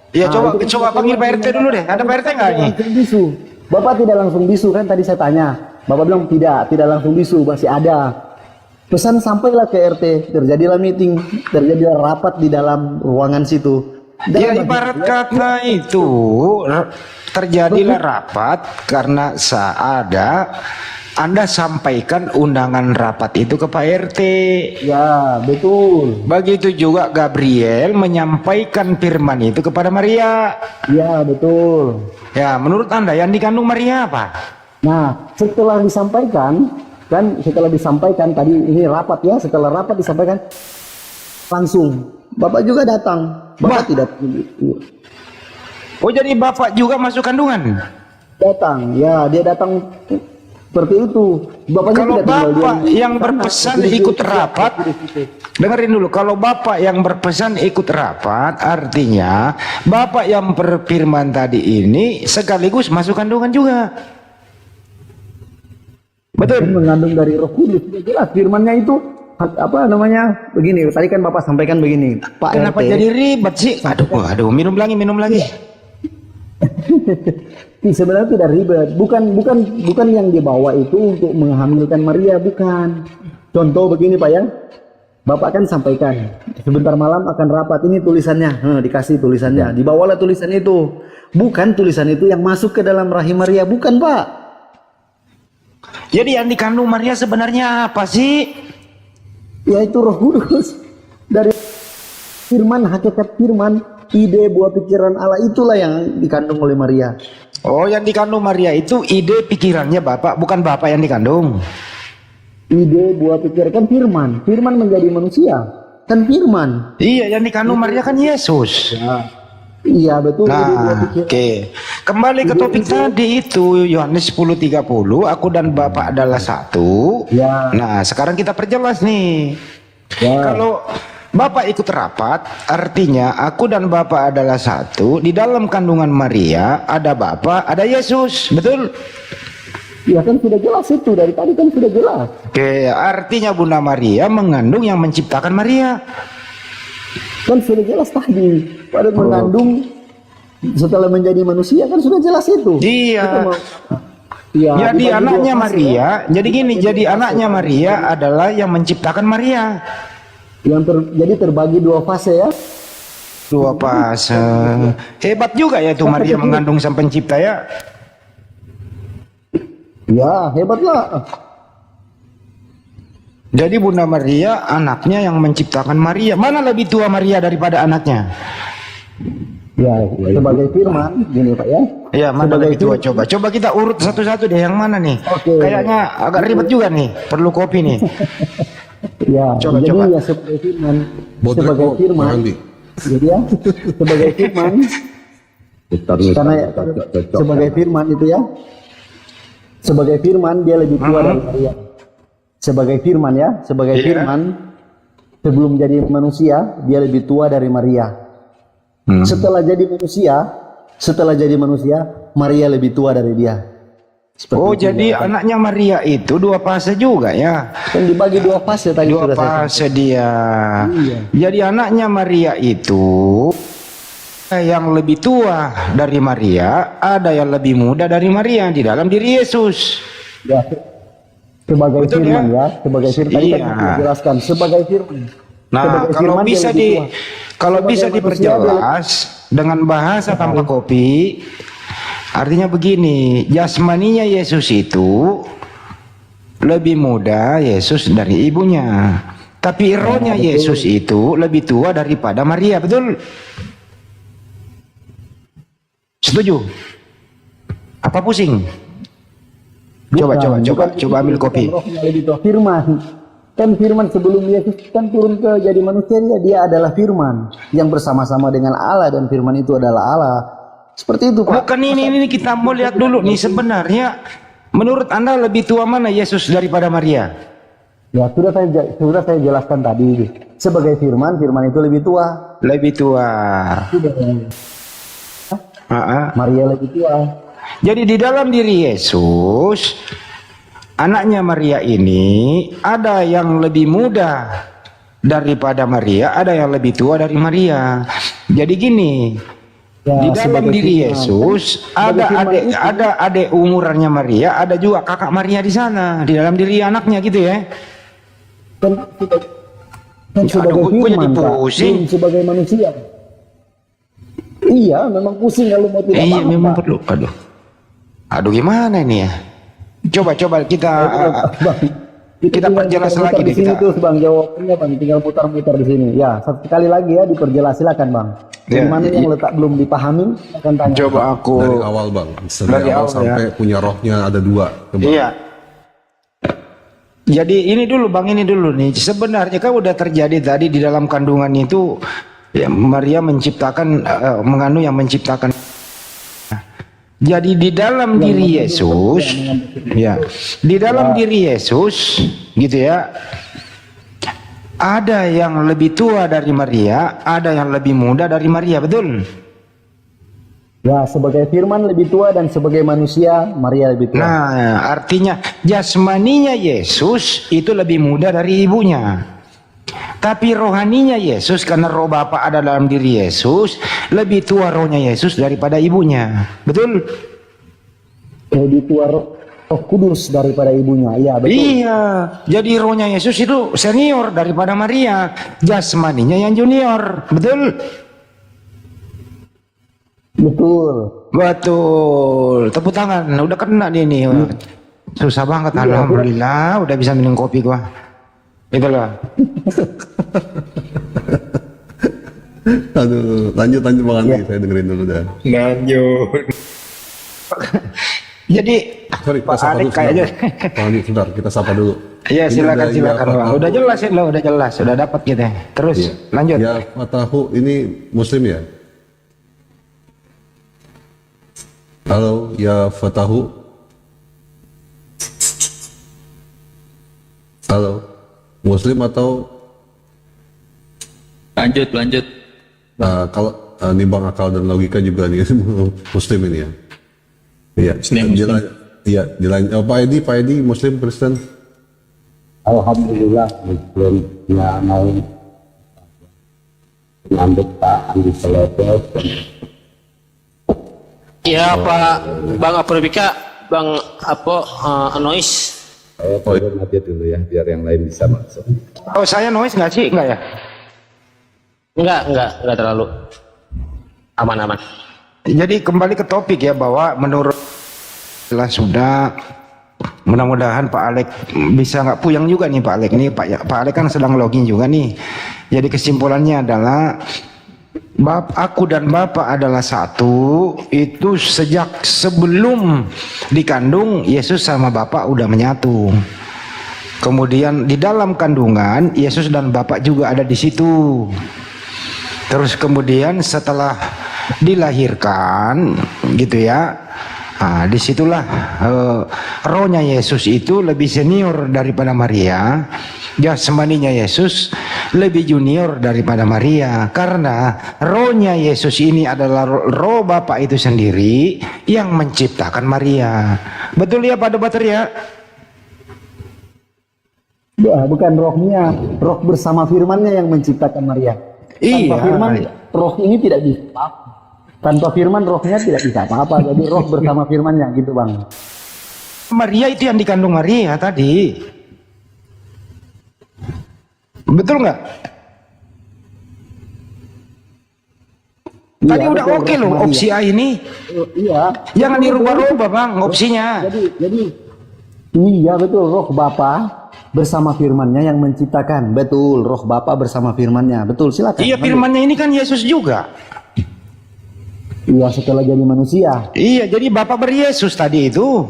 Ya, Nah, itu coba kan panggil Pak RT dulu deh. Ada Pak RT nggak nih? langsung bisu. Bapak tidak langsung bisu kan tadi saya tanya. Bapak bilang tidak langsung bisu, masih ada. Pesan sampailah ke RT, terjadilah meeting, terjadilah rapat di dalam ruangan situ. Ya, ibarat kata itu terjadilah rapat karena ada Anda sampaikan undangan rapat itu ke Pak RT. Ya, betul. Begitu juga Gabriel menyampaikan firman itu kepada Maria. Ya, betul. Ya, menurut Anda yang dikandung Maria apa? Nah, setelah disampaikan tadi ini rapat ya, setelah rapat disampaikan langsung Bapak juga datang. Bapak tidak Oh, jadi Bapak juga masuk kandungan? datang. Ya, dia datang Seperti itu. Bapaknya Kalau tidak tinggal bapak diam. yang berpesan ikut rapat, dengerin dulu. Kalau bapak yang berpesan ikut rapat, artinya bapak yang berfirman tadi ini sekaligus masuk kandungan juga. Betul. Mengandung dari Roh Kudus. Sudah jelas firmannya itu apa namanya? Begini, tadi kan Bapak sampaikan begini, Pak Kenapa RT. jadi ribet sih? Aduh, minum lagi. Sebenarnya tidak ribet, bukan yang dibawa itu untuk menghamilkan Maria, bukan. Contoh begini Pak ya, Bapak kan sampaikan sebentar malam akan rapat, ini tulisannya, dikasih tulisannya, dibawalah tulisan itu, bukan tulisan itu yang masuk ke dalam rahim Maria, bukan Pak. Jadi yang dikandung Maria sebenarnya apa sih? Yaitu Roh Kudus dari firman, hakikat firman, ide buah pikiran Allah, itulah yang dikandung oleh Maria. Oh, yang dikandung Maria itu ide pikirannya Bapak, bukan Bapak yang dikandung. Ide buah pikiran kan firman menjadi manusia kan firman. Iya, yang dikandung Maria kan Yesus. Iya betul. Ide buah Nah, pikiran. oke. Kembali ke topik tadi itu Yohanes 10:30, aku dan Bapak adalah satu. Ya. Nah, sekarang kita perjelas nih. Ya. Kalau Bapak ikut rapat, artinya aku dan Bapak adalah satu. Di dalam kandungan Maria ada Bapak, ada Yesus, betul? Ya kan sudah jelas itu, dari tadi kan sudah jelas. Oke, artinya Bunda Maria mengandung yang menciptakan Maria. Kan sudah jelas tadi. Pada mengandung setelah menjadi manusia kan sudah jelas itu. Iya. Kita mau- Ya, Jadi dibagi anaknya dua fase, Maria, ya. jadi gini, jadi anaknya Maria adalah yang menciptakan Maria. Jadi terbagi dua fase ya. Dua fase. Hebat juga ya tuh Maria mengandung sang pencipta ya. Ya hebatlah. Jadi Bunda Maria anaknya yang menciptakan Maria. Mana lebih tua Maria daripada anaknya? Ya sebagai firman, gini Pak ya. Ya, mana Sebagai lebih tua? firman. Coba kita urut satu-satu deh, yang mana nih? Oke. Kayaknya agak ribet juga nih, perlu kopi nih. Ya, Coba, jadi coba. ya sebagai firman, Bodrek sebagai kok, firman, Bang Andi. jadi ya sebagai firman, karena sebagai firman itu ya, sebagai firman dia lebih tua dari Maria. Sebagai firman ya, sebagai Iya. firman sebelum jadi manusia dia lebih tua dari Maria. Setelah jadi manusia, Maria lebih tua dari dia. Seperti Oh, itu, jadi ya. anaknya Maria itu dua fase juga ya? Kan dibagi dua fase tadi Dua sudah saya fase dia. Iya. Jadi anaknya Maria itu yang lebih tua dari Maria, ada yang lebih muda dari Maria di dalam diri Yesus. Ya, sebagai Betul, firman ya? ya, sebagai firman tadi kan Iya. saya jelaskan sebagai firman. Nah, Sebagai kalau firman dia bisa lebih tua. kalau Sebagai bisa manusia diperjelas dengan bahasa tanpa kopi, artinya begini, jasmaninya Yesus itu lebih muda Yesus dari ibunya, tapi rohnya Yesus itu lebih tua daripada Maria, betul? Setuju? Apa pusing? Coba ambil kopi. Bukan rohnya lebih tua, firman. Kan firman sebelum Yesus kan turun ke jadi manusia, dia adalah firman yang bersama-sama dengan Allah, dan firman itu adalah Allah. Seperti itu Pak. Bukan ini kita mau lihat dulu nih, sebenarnya menurut Anda lebih tua mana Yesus daripada Maria? Ya sudah saya jelaskan tadi. Sebagai firman itu lebih tua. Lebih tua. Maria lebih tua. Jadi di dalam diri Yesus, anaknya Maria ini ada yang lebih muda daripada Maria, ada yang lebih tua dari Maria. Jadi gini, Ya, di dalam sebagai diri firman. Yesus Sebagai firman itu. ada adik umurannya Maria, ada juga kakak Maria di sana, di dalam diri anaknya gitu ya. Kan Ya, sebagai aduh, gua jadi firman Pak, pusing. belum sebagai manusia. Iya, memang pusing kalau mau tidak Iya, paham, memang Pak. perlu. Aduh gimana ini ya? Coba kita Bang, kita tinggal perjelas putar-putar lagi di deh, sini kita. tuh Bang, jawabannya Bang, tinggal putar-putar di sini. Ya, satu kali lagi ya diperjelas, silakan Bang. Ya, Di mana yang letak belum dipahami akan tanya. coba aku Dari awal bang, dari Dari awal awal, sampai punya rohnya ada dua. Coba. Iya. Jadi ini dulu Bang, ini dulu nih. Sebenarnya kan udah terjadi tadi di dalam kandungan itu ya, Maria menciptakan mengandung yang menciptakan. Jadi di dalam diri Yesus, ya, di dalam diri Yesus, gitu ya, ada yang lebih tua dari Maria, ada yang lebih muda dari Maria, betul? Ya, sebagai firman lebih tua dan sebagai manusia Maria lebih tua. Nah, artinya jasmaninya Yesus itu lebih muda dari ibunya. Tapi rohaninya Yesus, karena roh Bapa ada dalam diri Yesus, lebih tua rohnya Yesus daripada ibunya. Betul? Lebih tua Roh Kudus daripada ibunya. Iya, betul. Iya, jadi rohnya Yesus itu senior daripada Maria, jasmaninya yang junior. Betul? Betul. Betul. Tepuk tangan, udah kena dia nih. Susah banget, alhamdulillah udah bisa minum kopi gua. Itu loh. Aduh, lanjut Bang Andi, saya dengerin dulu dah. Lanjut. Jadi Sorry, Pak kita sapa Alek dulu kayaknya. sebentar. Bang Andi, sebentar, kita sapa dulu. Iya, Ini silakan ada silakan Ya Bang. Fatahu. Udah jelas ya lo, udah jelas, udah dapat gitu. Terus Iya. lanjut. Ya Fatahu ini Muslim ya? Halo, Ya Fatahu. Halo, Muslim atau Lanjut. kalau nih Bang Akal dan Logika juga nih Muslim ini ya? Iya. Muslim. Iya, Pak Edi Muslim Kristen. Alhamdulillah belum mau ngambek Pak Andi Pelotos. Ya Pak Bang Aprobika, Bang Anois. Saya turun aja dulu ya biar yang lain bisa masuk. Oh, saya noise nggak sih? Enggak ya? Enggak terlalu aman. Jadi kembali ke topik ya, bahwa menurut sudah, mudah-mudahan Pak Alek bisa nggak puyeng juga nih Pak Alek. Ini Pak Alek kan sedang login juga nih. Jadi kesimpulannya adalah aku dan Bapak adalah satu. Itu sejak sebelum dikandung Yesus sama Bapak udah menyatu. Kemudian di dalam kandungan Yesus dan Bapak juga ada di situ. Terus kemudian setelah dilahirkan gitu ya, nah, disitulah rohnya Yesus itu lebih senior daripada Maria, jasmaninya Yesus lebih junior daripada Maria, karena rohnya Yesus ini adalah roh Bapa itu sendiri yang menciptakan Maria. Betul ya Pak Debater ya? Bukan rohnya, roh bersama firmannya yang menciptakan Maria. Tanpa Iya. firman, roh ini tidak bisa apa. Tanpa firman, rohnya tidak bisa apa-apa. Jadi roh bersama firmannya gitu Bang. Maria itu yang dikandung Maria tadi. Betul nggak? Tadi Iya, udah betul, oke roh loh Maria. opsi A ini. Iya. Jangan Betul, dirubah-rubah Bang opsinya. Jadi iya betul, roh Bapa bersama firmannya yang menciptakan. Betul, roh Bapa bersama firmannya. Betul, silakan. Iya, firmannya ini kan Yesus juga. Iya, setelah jadi manusia. Iya, jadi Bapak beryesus tadi itu.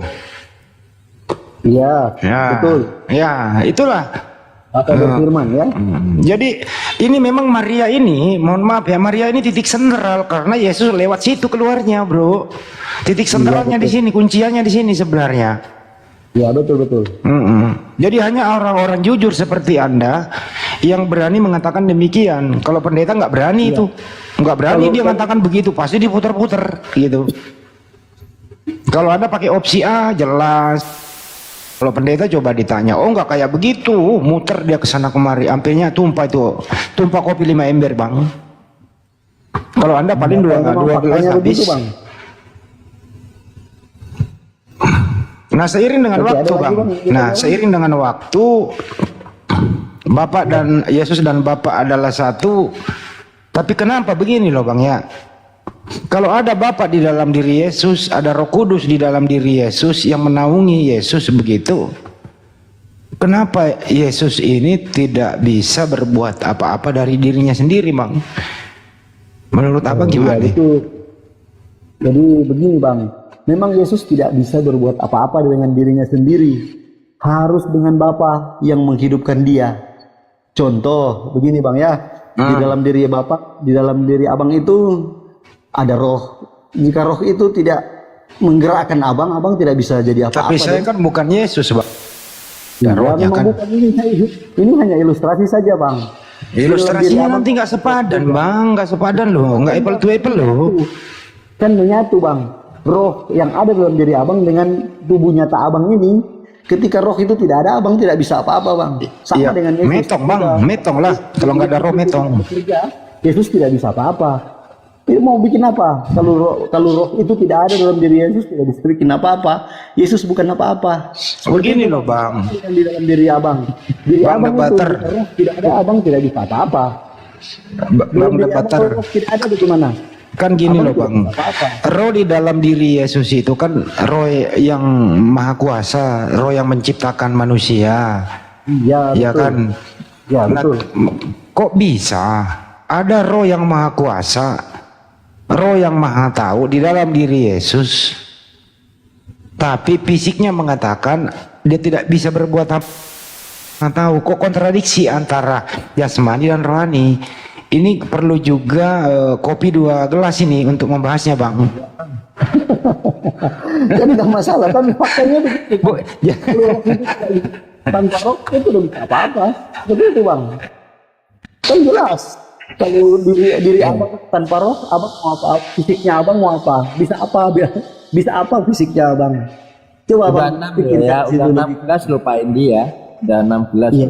Iya, Ya, betul. ya itulah. Bapa berfirman ya. Jadi ini memang Maria ini, mohon maaf ya, Maria ini titik sentral karena Yesus lewat situ keluarnya, bro. Titik sentralnya di sini, kunciannya di sini sebenarnya. Iya, betul. Jadi hanya orang-orang jujur seperti Anda yang berani mengatakan demikian. Kalau pendeta nggak berani itu, nggak berani dia mengatakan begitu, pasti diputar-putar gitu. Kalau Anda pakai opsi A jelas. Kalau pendeta coba ditanya, oh nggak kayak begitu, muter dia ke sana kemari, ampilnya tumpah kopi 5 ember Bang. Kalau Anda paling dua gelas habis. Begitu, Bang. Nah seiring dengan Oke, waktu ada lagi, Bang, Bang, nah seiring dengan waktu Bapak dan Yesus dan Bapak adalah satu. Tapi kenapa begini loh Bang ya? Kalau ada Bapa di dalam diri Yesus, ada Roh Kudus di dalam diri Yesus yang menaungi Yesus begitu. Kenapa Yesus ini tidak bisa berbuat apa-apa dari dirinya sendiri, Bang? Menurut Abang gimana? Iya, betul. Jadi begini Bang, memang Yesus tidak bisa berbuat apa-apa dengan dirinya sendiri. Harus dengan Bapa yang menghidupkan dia. Contoh begini Bang ya, di dalam diri Bapa, di dalam diri Abang itu ada roh. Jika roh itu tidak menggerakkan abang tidak bisa jadi apa-apa. Tapi saya kan bukan Yesus, Bang. Ya, rohnya memang kan. bukan ini hanya ilustrasi saja, Bang. Ilustrasinya Dalam nanti nggak sepadan, Bang. Nggak sepadan loh. Nggak apple to apple loh. kan menyatu, Bang. Roh yang ada dalam diri abang dengan tubuh nyata abang ini, ketika roh itu tidak ada, abang tidak bisa apa-apa, Bang. Sama Iya, dengan Yesus. metong, Bang. Metong lah. Kalau nggak ada roh, metong. Bekerja, Yesus tidak bisa apa-apa. Dia mau bikin apa? Kalau roh itu tidak ada dalam diri Yesus, tidak bisa bikin apa-apa. Yesus bukan apa-apa. Begini loh, Bang. Yang di dalam diri abang. Diri Bang abang itu debater. roh tidak ada, abang tidak bisa apa-apa. Bang Diri abang debater. roh tidak ada bagaimana? Kan gini Abang loh, tidak Bang. bisa apa-apa. Roh di dalam diri Yesus itu kan roh yang maha kuasa, roh yang menciptakan manusia. Iya, Ya betul. kan? Ya, Nah, betul. kok bisa ada roh yang maha kuasa, roh yang maha tahu di dalam diri Yesus, tapi fisiknya mengatakan dia tidak bisa berbuat apa? Nggak tahu, kok kontradiksi antara jasmani dan rohani. Ini perlu juga kopi 2 gelas ini untuk membahasnya, Bang. Jadi nggak masalah, tapi faktanya begitu. Bu, ya. Kalau roh itu tidak bisa, tanpa roh itu tidak bisa apa-apa. Begitu, Bang. Kan jelas. Kalau diri abang tanpa roh, abang mau apa? Fisiknya abang mau apa? Bisa apa? Bisa apa fisiknya abang? Coba Udah Bang, 6 pikirkan ya, situ udah lebih. 16 lupain dia. Udah 16. Iya.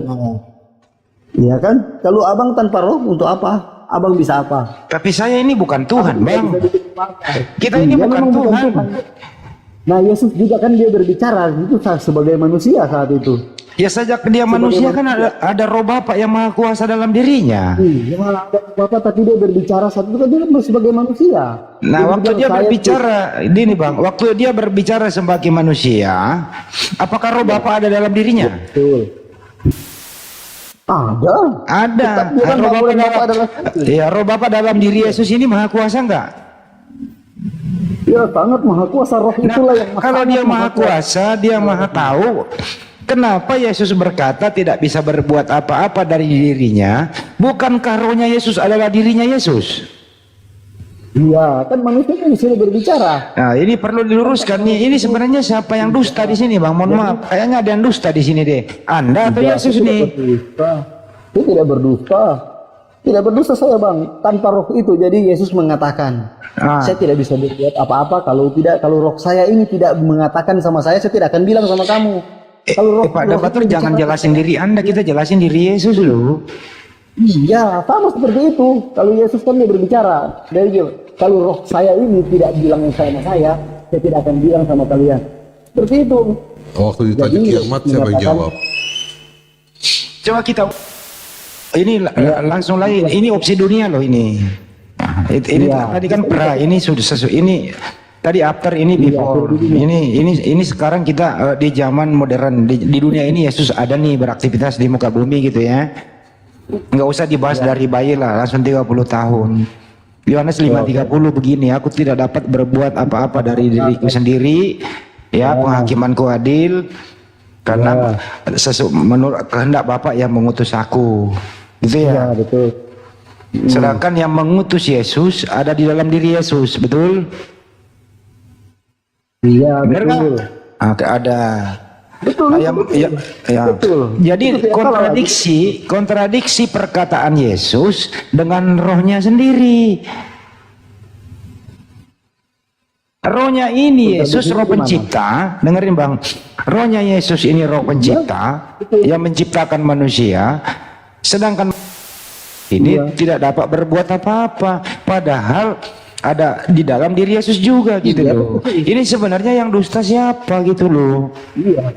Iya kan? Kalau abang tanpa roh untuk apa? Abang bisa apa? Tapi saya ini bukan Tuhan, Bang. Bisa bikin apa-apa. Kita ini Iya, bukan memang Tuhan. Nah, Yesus juga kan dia berbicara itu sebagai manusia saat itu. Ya sejak dia manusia kan ada roh Bapa yang maha kuasa dalam dirinya. Iya, ada Bapak tapi dia berbicara saat itu kan dia sebagai manusia. Nah, waktu dia bilang, berbicara, ini Bang, waktu dia berbicara sebagai manusia, apakah roh Bapa ada dalam dirinya? Betul. Ada. Ada. Tetap dia kan Roh nggak boleh Bapa Bapak dalam, adalah ya, roh Bapa dalam diri Yesus ini maha kuasa enggak? Ya sangat maha kuasa, roh itulah yang Kalau sangat dia maha kuasa, dia maha tahu. Kenapa Yesus berkata tidak bisa berbuat apa-apa dari dirinya? Bukankah rohnya Yesus adalah dirinya Yesus? Iya, kan manusia kan disuruh berbicara. Nah, ini perlu diluruskan nih. Ini sebenarnya siapa yang dusta di sini, Bang? Mohon maaf, kayaknya ada yang dusta di sini deh. Anda atau Ya, Yesus saya nih? tidak berdusta. Saya tidak berdusta. Tidak berdusta saya, Bang. Tanpa roh itu, jadi Yesus mengatakan, saya tidak bisa berbuat apa-apa kalau roh saya ini tidak mengatakan sama saya tidak akan bilang sama kamu. Kalau roh Pak Debater jangan jelasin diri Anda, kita jelasin diri Yesus loh. Iya, sama seperti itu. Kalau Yesus kan dia berbicara, dia bilang, kalau roh saya ini tidak bilang sama saya tidak akan bilang sama kalian. Seperti itu. Waktu ditanya Jadi, kiamat, siapa yang dikatakan- jawab? Coba kita ini langsung lain. Ini opsi dunia loh ini. Nah, ini Iya. tadi kan pra, ini sudah ini tadi after, ini before. Ini sekarang kita di zaman modern, di dunia ini Yesus ada nih beraktivitas di muka bumi gitu ya. Nggak usah dibahas dari bayi lah, langsung 30 tahun. Yohanes 5:30 begini, aku tidak dapat berbuat apa-apa dari diriku sendiri, ya penghakimanku adil, karena menurut kehendak Bapa yang mengutus aku, gitu ya. Iya, betul. Sedangkan yang mengutus Yesus ada di dalam diri Yesus, betul? Iya, Benar nggak? betul. Ada. Betul. Ya. Betul. Jadi Itu tidak kontradiksi perkataan Yesus dengan rohnya sendiri. Rohnya ini Yesus roh pencipta, dengerin Bang. Rohnya Yesus ini roh pencipta yang menciptakan manusia, sedangkan ini tidak dapat berbuat apa-apa, padahal ada di dalam diri Yesus juga gitu loh. Ini sebenarnya yang dusta siapa gitu loh. Iya.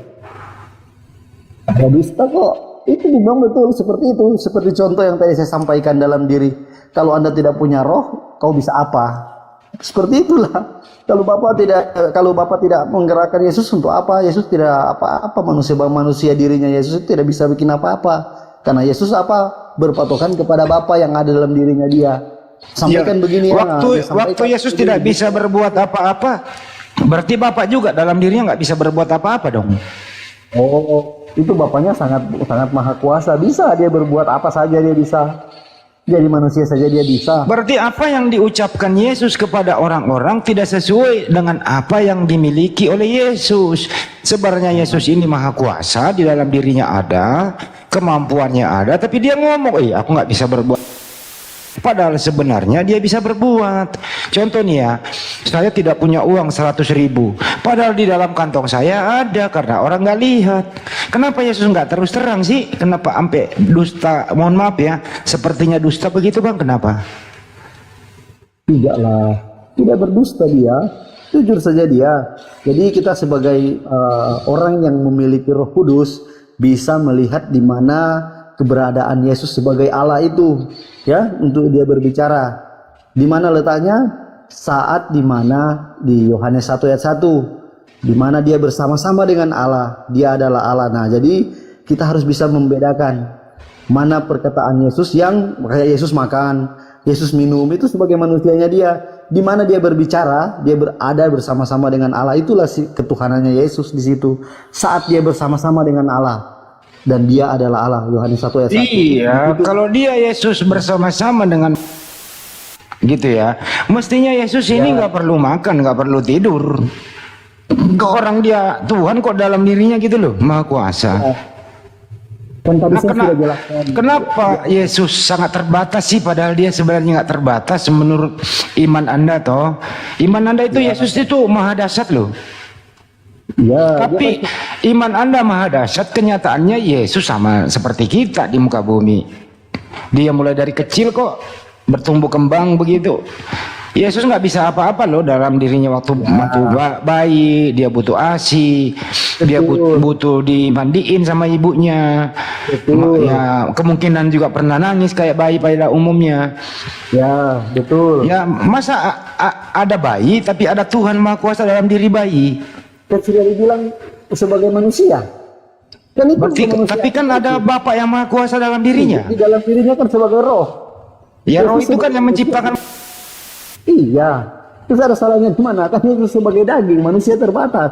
Ada dusta kok. Itu dibilang betul seperti itu. Seperti contoh yang tadi saya sampaikan dalam diri. Kalau Anda tidak punya roh, kau bisa apa? Seperti itulah. Kalau Bapak tidak menggerakkan Yesus untuk apa? Yesus tidak apa-apa. Manusia dirinya Yesus itu tidak bisa bikin apa-apa. Karena Yesus berpatokan kepada Bapa yang ada dalam dirinya dia. Sampaikan begini ya. Waktu Yesus tidak bisa berbuat apa-apa, berarti Bapak juga dalam dirinya nggak bisa berbuat apa-apa dong. Oh, itu Bapaknya sangat maha kuasa. Bisa dia berbuat apa saja dia bisa. Jadi manusia saja dia bisa. Berarti apa yang diucapkan Yesus kepada orang-orang tidak sesuai dengan apa yang dimiliki oleh Yesus. Sebenarnya Yesus ini maha kuasa, di dalam dirinya ada, kemampuannya ada, tapi dia ngomong, aku nggak bisa berbuat. Padahal sebenarnya dia bisa berbuat. Contoh nih ya, saya tidak punya uang 100.000, padahal di dalam kantong saya ada, karena orang nggak lihat. Kenapa Yesus nggak terus terang sih? Kenapa sampai dusta? Mohon maaf ya, sepertinya dusta begitu Bang, kenapa? Tidaklah, tidak berdusta dia, jujur saja dia. Jadi kita sebagai orang yang memiliki Roh Kudus bisa melihat di mana keberadaan Yesus sebagai Allah itu, ya, untuk dia berbicara. Di mana letaknya? Saat di mana di Yohanes 1 ayat 1, di mana dia bersama-sama dengan Allah, dia adalah Allah. Nah, jadi kita harus bisa membedakan mana perkataan Yesus yang kayak Yesus makan, Yesus minum, itu sebagai manusianya dia. Di mana dia berbicara, dia berada bersama-sama dengan Allah, itulah ketuhanannya Yesus di situ. Saat dia bersama-sama dengan Allah. Dan dia adalah Allah, Yohanes 1 ayat 1. Iya, kalau dia Yesus bersama-sama dengan gitu ya, mestinya Yesus ini nggak perlu makan, nggak perlu tidur. Ke orang dia Tuhan kok dalam dirinya gitu loh, maha kuasa. Kan tadi saya sudah jelaskan. Kenapa Yesus sangat terbatas sih, padahal dia sebenarnya nggak terbatas menurut iman Anda toh? Iman Anda itu Yesus itu maha dahsyat loh. Ya, Tapi iman Anda maha dahsyat, kenyataannya Yesus sama seperti kita di muka bumi. Dia mulai dari kecil kok bertumbuh kembang begitu. Yesus nggak bisa apa-apa loh dalam dirinya waktu bayi, dia butuh ASI, dia butuh dimandiin sama ibunya. Ya, kemungkinan juga pernah nangis kayak bayi pada umumnya. ya, betul. Ya, masa ada bayi tapi ada Tuhan Maha Kuasa dalam diri bayi? Kan sudah dibilang sebagai manusia. Kan itu Berarti, manusia. tapi kan ada Bapa yang Maha Kuasa dalam dirinya. Di dalam dirinya kan sebagai roh. Ya, roh itu kan yang menciptakan. Iya. Terus ada salahnya gimana? Kan itu sebagai daging, manusia terbatas.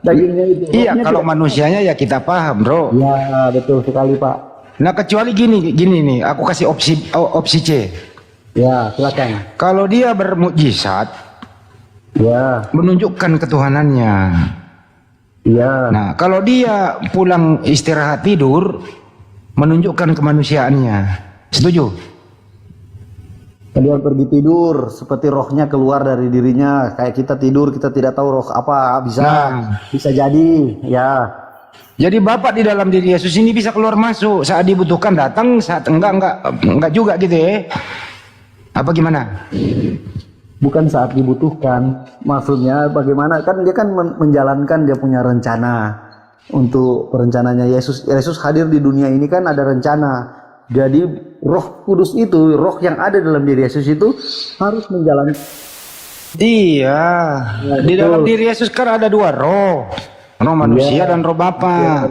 Dagingnya itu. Iya, rohnya kalau tidak. manusianya ya kita paham, bro. Ya, betul sekali, Pak. Nah, kecuali gini nih, aku kasih opsi C. Ya, silakan. Kalau dia bermukjizat, Ya, menunjukkan ketuhanannya. ya. Nah, kalau dia pulang istirahat tidur, menunjukkan kemanusiaannya. Setuju? Dia pergi tidur, seperti rohnya keluar dari dirinya. Kayak kita tidur, kita tidak tahu roh apa. Bisa jadi, ya. Jadi Bapak di dalam diri Yesus ini bisa keluar masuk, saat dibutuhkan datang, saat enggak juga gitu ya. Apa gimana? Bukan saat dibutuhkan. Maksudnya bagaimana? Kan dia kan menjalankan, dia punya rencana untuk perencananya Yesus. Yesus hadir di dunia ini kan ada rencana. Jadi Roh Kudus itu, roh yang ada dalam diri Yesus itu harus menjalankan. Iya, Ya, di betul. dalam diri Yesus kan ada dua roh. Roh manusia dan roh Bapa.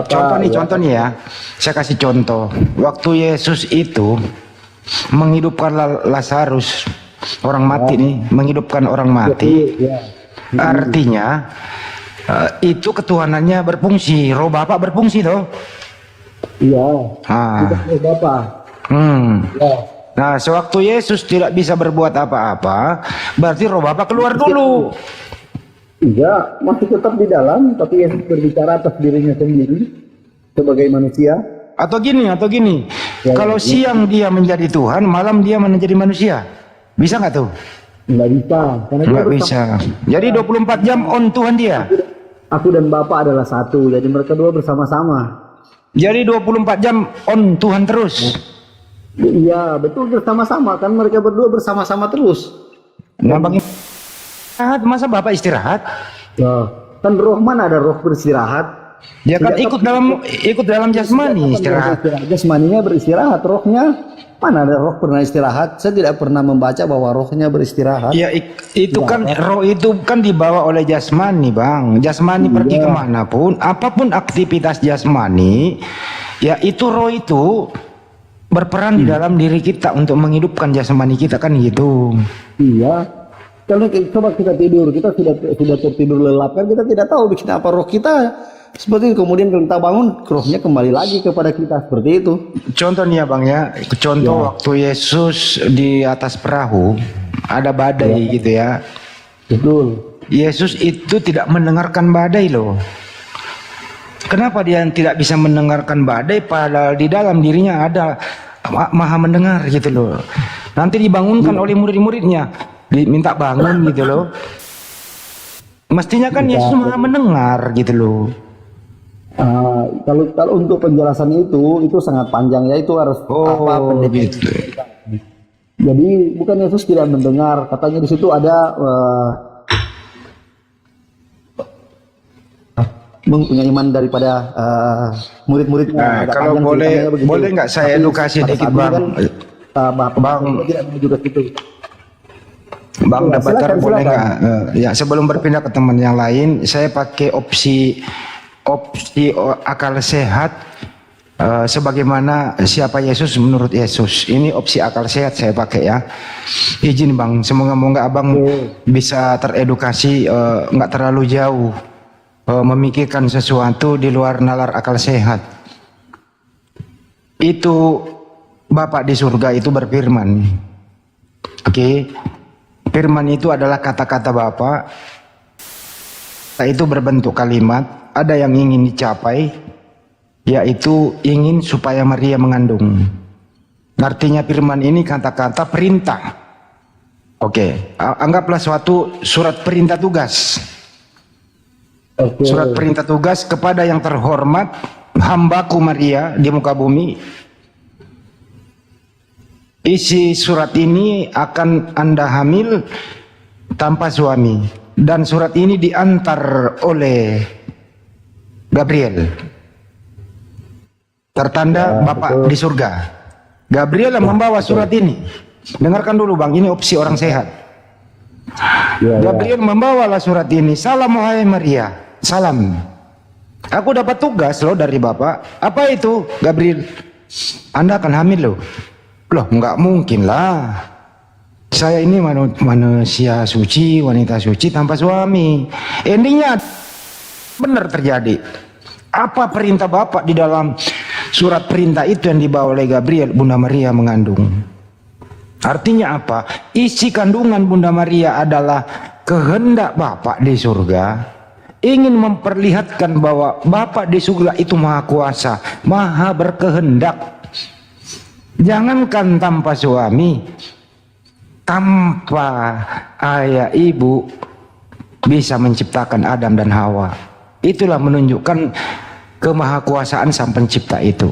Contoh nih ya. Saya kasih contoh. Waktu Yesus itu menghidupkan Lazarus, orang mati nih, menghidupkan orang mati. Ya. Artinya itu ketuhanannya berfungsi, roh Bapa berfungsi toh. Iya. Ah. Tidak Bapak. Ya. Nah, sewaktu Yesus tidak bisa berbuat apa-apa, berarti roh Bapa keluar dulu. Iya, masih tetap di dalam, tapi Yesus berbicara atas dirinya sendiri sebagai manusia. Atau gini, Ya, kalau siang dia menjadi Tuhan, malam dia menjadi manusia. Bisa nggak tuh? Nggak bisa, karena dia Nggak bersama- bisa. Jadi 24 jam on Tuhan dia. Aku dan Bapak adalah satu, jadi mereka dua bersama-sama. Jadi 24 jam on Tuhan terus. Iya, betul, bersama-sama kan, mereka berdua bersama-sama terus. Nah, istirahat, masa Bapak istirahat? Ya, kan roh mana ada roh beristirahat? Ya kan Tidak, ikut dalam jasmani istirahat. Jasmaninya beristirahat, rohnya mana ada roh pernah istirahat? Saya tidak pernah membaca bahwa rohnya beristirahat. Ya itu kan roh itu kan dibawa oleh jasmani, Bang. Jasmani pergi kemanapun, apapun aktivitas jasmani, ya itu roh itu berperan di dalam diri kita untuk menghidupkan jasmani kita kan gitu. Iya. Kalau coba kita tidur, kita sudah tertidur lelap kan, kita tidak tahu bikin apa roh kita Seperti itu. Kemudian kalau kita bangun, rohnya kembali lagi kepada kita, seperti itu. Contoh nih ya Bang ya, contoh waktu Yesus di atas perahu ada badai gitu ya. Betul. Yesus itu tidak mendengarkan badai loh. Kenapa dia tidak bisa mendengarkan badai padahal di dalam dirinya ada maha mendengar gitu loh. Nanti dibangunkan oleh murid-muridnya, diminta bangun gitu loh. Mestinya kan Yesus maha mendengar gitu loh. Kalau untuk penjelasan itu sangat panjang ya, itu harus Gitu. Jadi bukan Yesus tidak mendengar, katanya di situ ada punya iman daripada murid-muridnya. Nah, Agak kalau panjang boleh ceritanya begitu. boleh nggak saya Tapi edukasi pada dikit saat ini Bang? Bang tidak menuju ke situ. Bang Ya, debater silakan, boleh silakan. nggak? Ya sebelum berpindah ke teman yang lain, saya pakai opsi akal sehat sebagaimana siapa Yesus menurut Yesus. Ini opsi akal sehat saya pakai ya. Izin Bang, semoga Abang bisa teredukasi, nggak terlalu jauh memikirkan sesuatu di luar nalar akal sehat. Itu Bapak di surga itu berfirman. Oke. Firman itu adalah kata-kata Bapa. Itu berbentuk kalimat, ada yang ingin dicapai, yaitu ingin supaya Maria mengandung. Artinya firman ini kata-kata perintah. Oke, anggaplah suatu surat perintah tugas. Surat perintah tugas kepada yang terhormat, hambaku Maria di muka bumi. Isi surat ini akan Anda hamil tanpa suami, dan surat ini diantar oleh Gabriel, tertanda Bapak di surga. Gabriel yang membawa surat ini. Dengarkan dulu Bang, ini opsi orang sehat. Gabriel membawalah surat ini. Salam wahai Maria, salam. Aku dapat tugas loh dari Bapak. Apa itu Gabriel? Anda akan hamil loh. Loh, nggak mungkin lah. Saya ini manusia suci, wanita suci tanpa suami. Endingnya benar terjadi. Apa perintah Bapak di dalam surat perintah itu yang dibawa oleh Gabriel? Bunda Maria mengandung. Artinya apa? Isi kandungan Bunda Maria adalah kehendak Bapak di surga. Ingin memperlihatkan bahwa Bapak di surga itu maha kuasa, maha berkehendak. Jangankan tanpa suami, tanpa ayah ibu bisa menciptakan Adam dan Hawa. Itulah menunjukkan kemahakuasaan sang pencipta itu.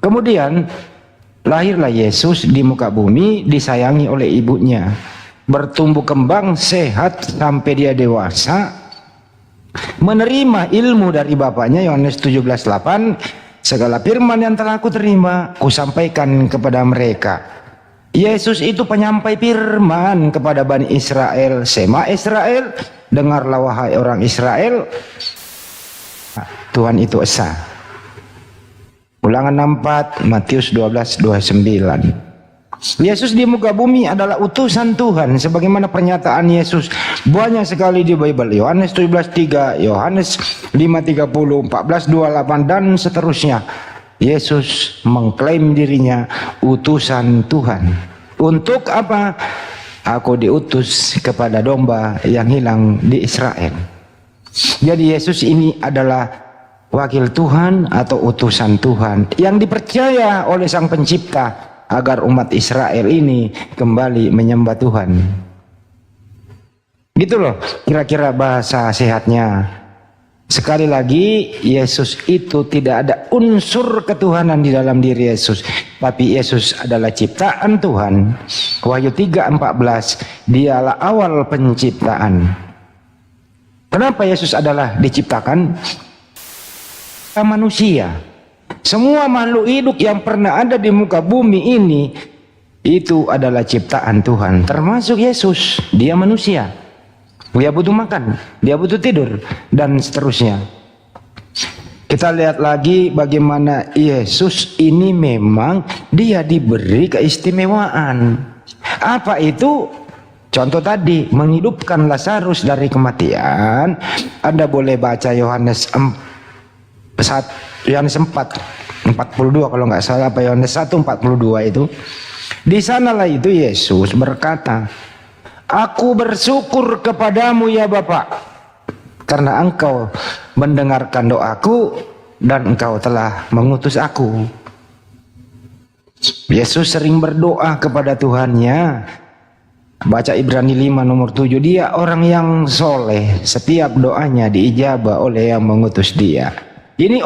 Kemudian lahirlah Yesus di muka bumi, disayangi oleh ibunya, bertumbuh kembang sehat sampai dia dewasa, menerima ilmu dari bapaknya. Yohanes 17:8, segala firman yang telah aku terima, ku sampaikan kepada mereka. Yesus itu penyampai firman kepada Bani Israel. Sema Israel, dengarlah wahai orang Israel, Tuhan itu esa. Ulangan 64, Matius 12:29. Yesus di muka bumi adalah utusan Tuhan, sebagaimana pernyataan Yesus banyak sekali di Bible. Yohanes 17:3, Yohanes 5:30, 14:28 dan seterusnya. Yesus mengklaim dirinya utusan Tuhan. Untuk apa? Aku diutus kepada domba yang hilang di Israel. Jadi Yesus ini adalah wakil Tuhan atau utusan Tuhan yang dipercaya oleh Sang Pencipta agar umat Israel ini kembali menyembah Tuhan. Gitu loh kira-kira bahasa sehatnya. Sekali lagi, Yesus itu tidak ada unsur ketuhanan di dalam diri Yesus, tapi Yesus adalah ciptaan Tuhan. Wahyu 3:14, dialah awal penciptaan. Kenapa Yesus adalah diciptakan? Manusia. Semua makhluk hidup yang pernah ada di muka bumi ini itu adalah ciptaan Tuhan, termasuk Yesus. Dia manusia, dia butuh makan, dia butuh tidur, dan seterusnya. Kita lihat lagi bagaimana Yesus ini memang dia diberi keistimewaan. Apa itu? Contoh tadi, menghidupkan Lazarus dari kematian. Anda boleh baca Yohanes Yohanes 4:42 kalau nggak salah, apa Yohanes 1:42 itu. Di sanalah itu Yesus berkata, "Aku bersyukur kepadamu ya Bapa, karena engkau mendengarkan doaku dan engkau telah mengutus aku." Yesus sering berdoa kepada Tuhannya. Baca Ibrani 5 nomor 7, dia orang yang soleh, setiap doanya diijabah oleh yang mengutus dia. Ini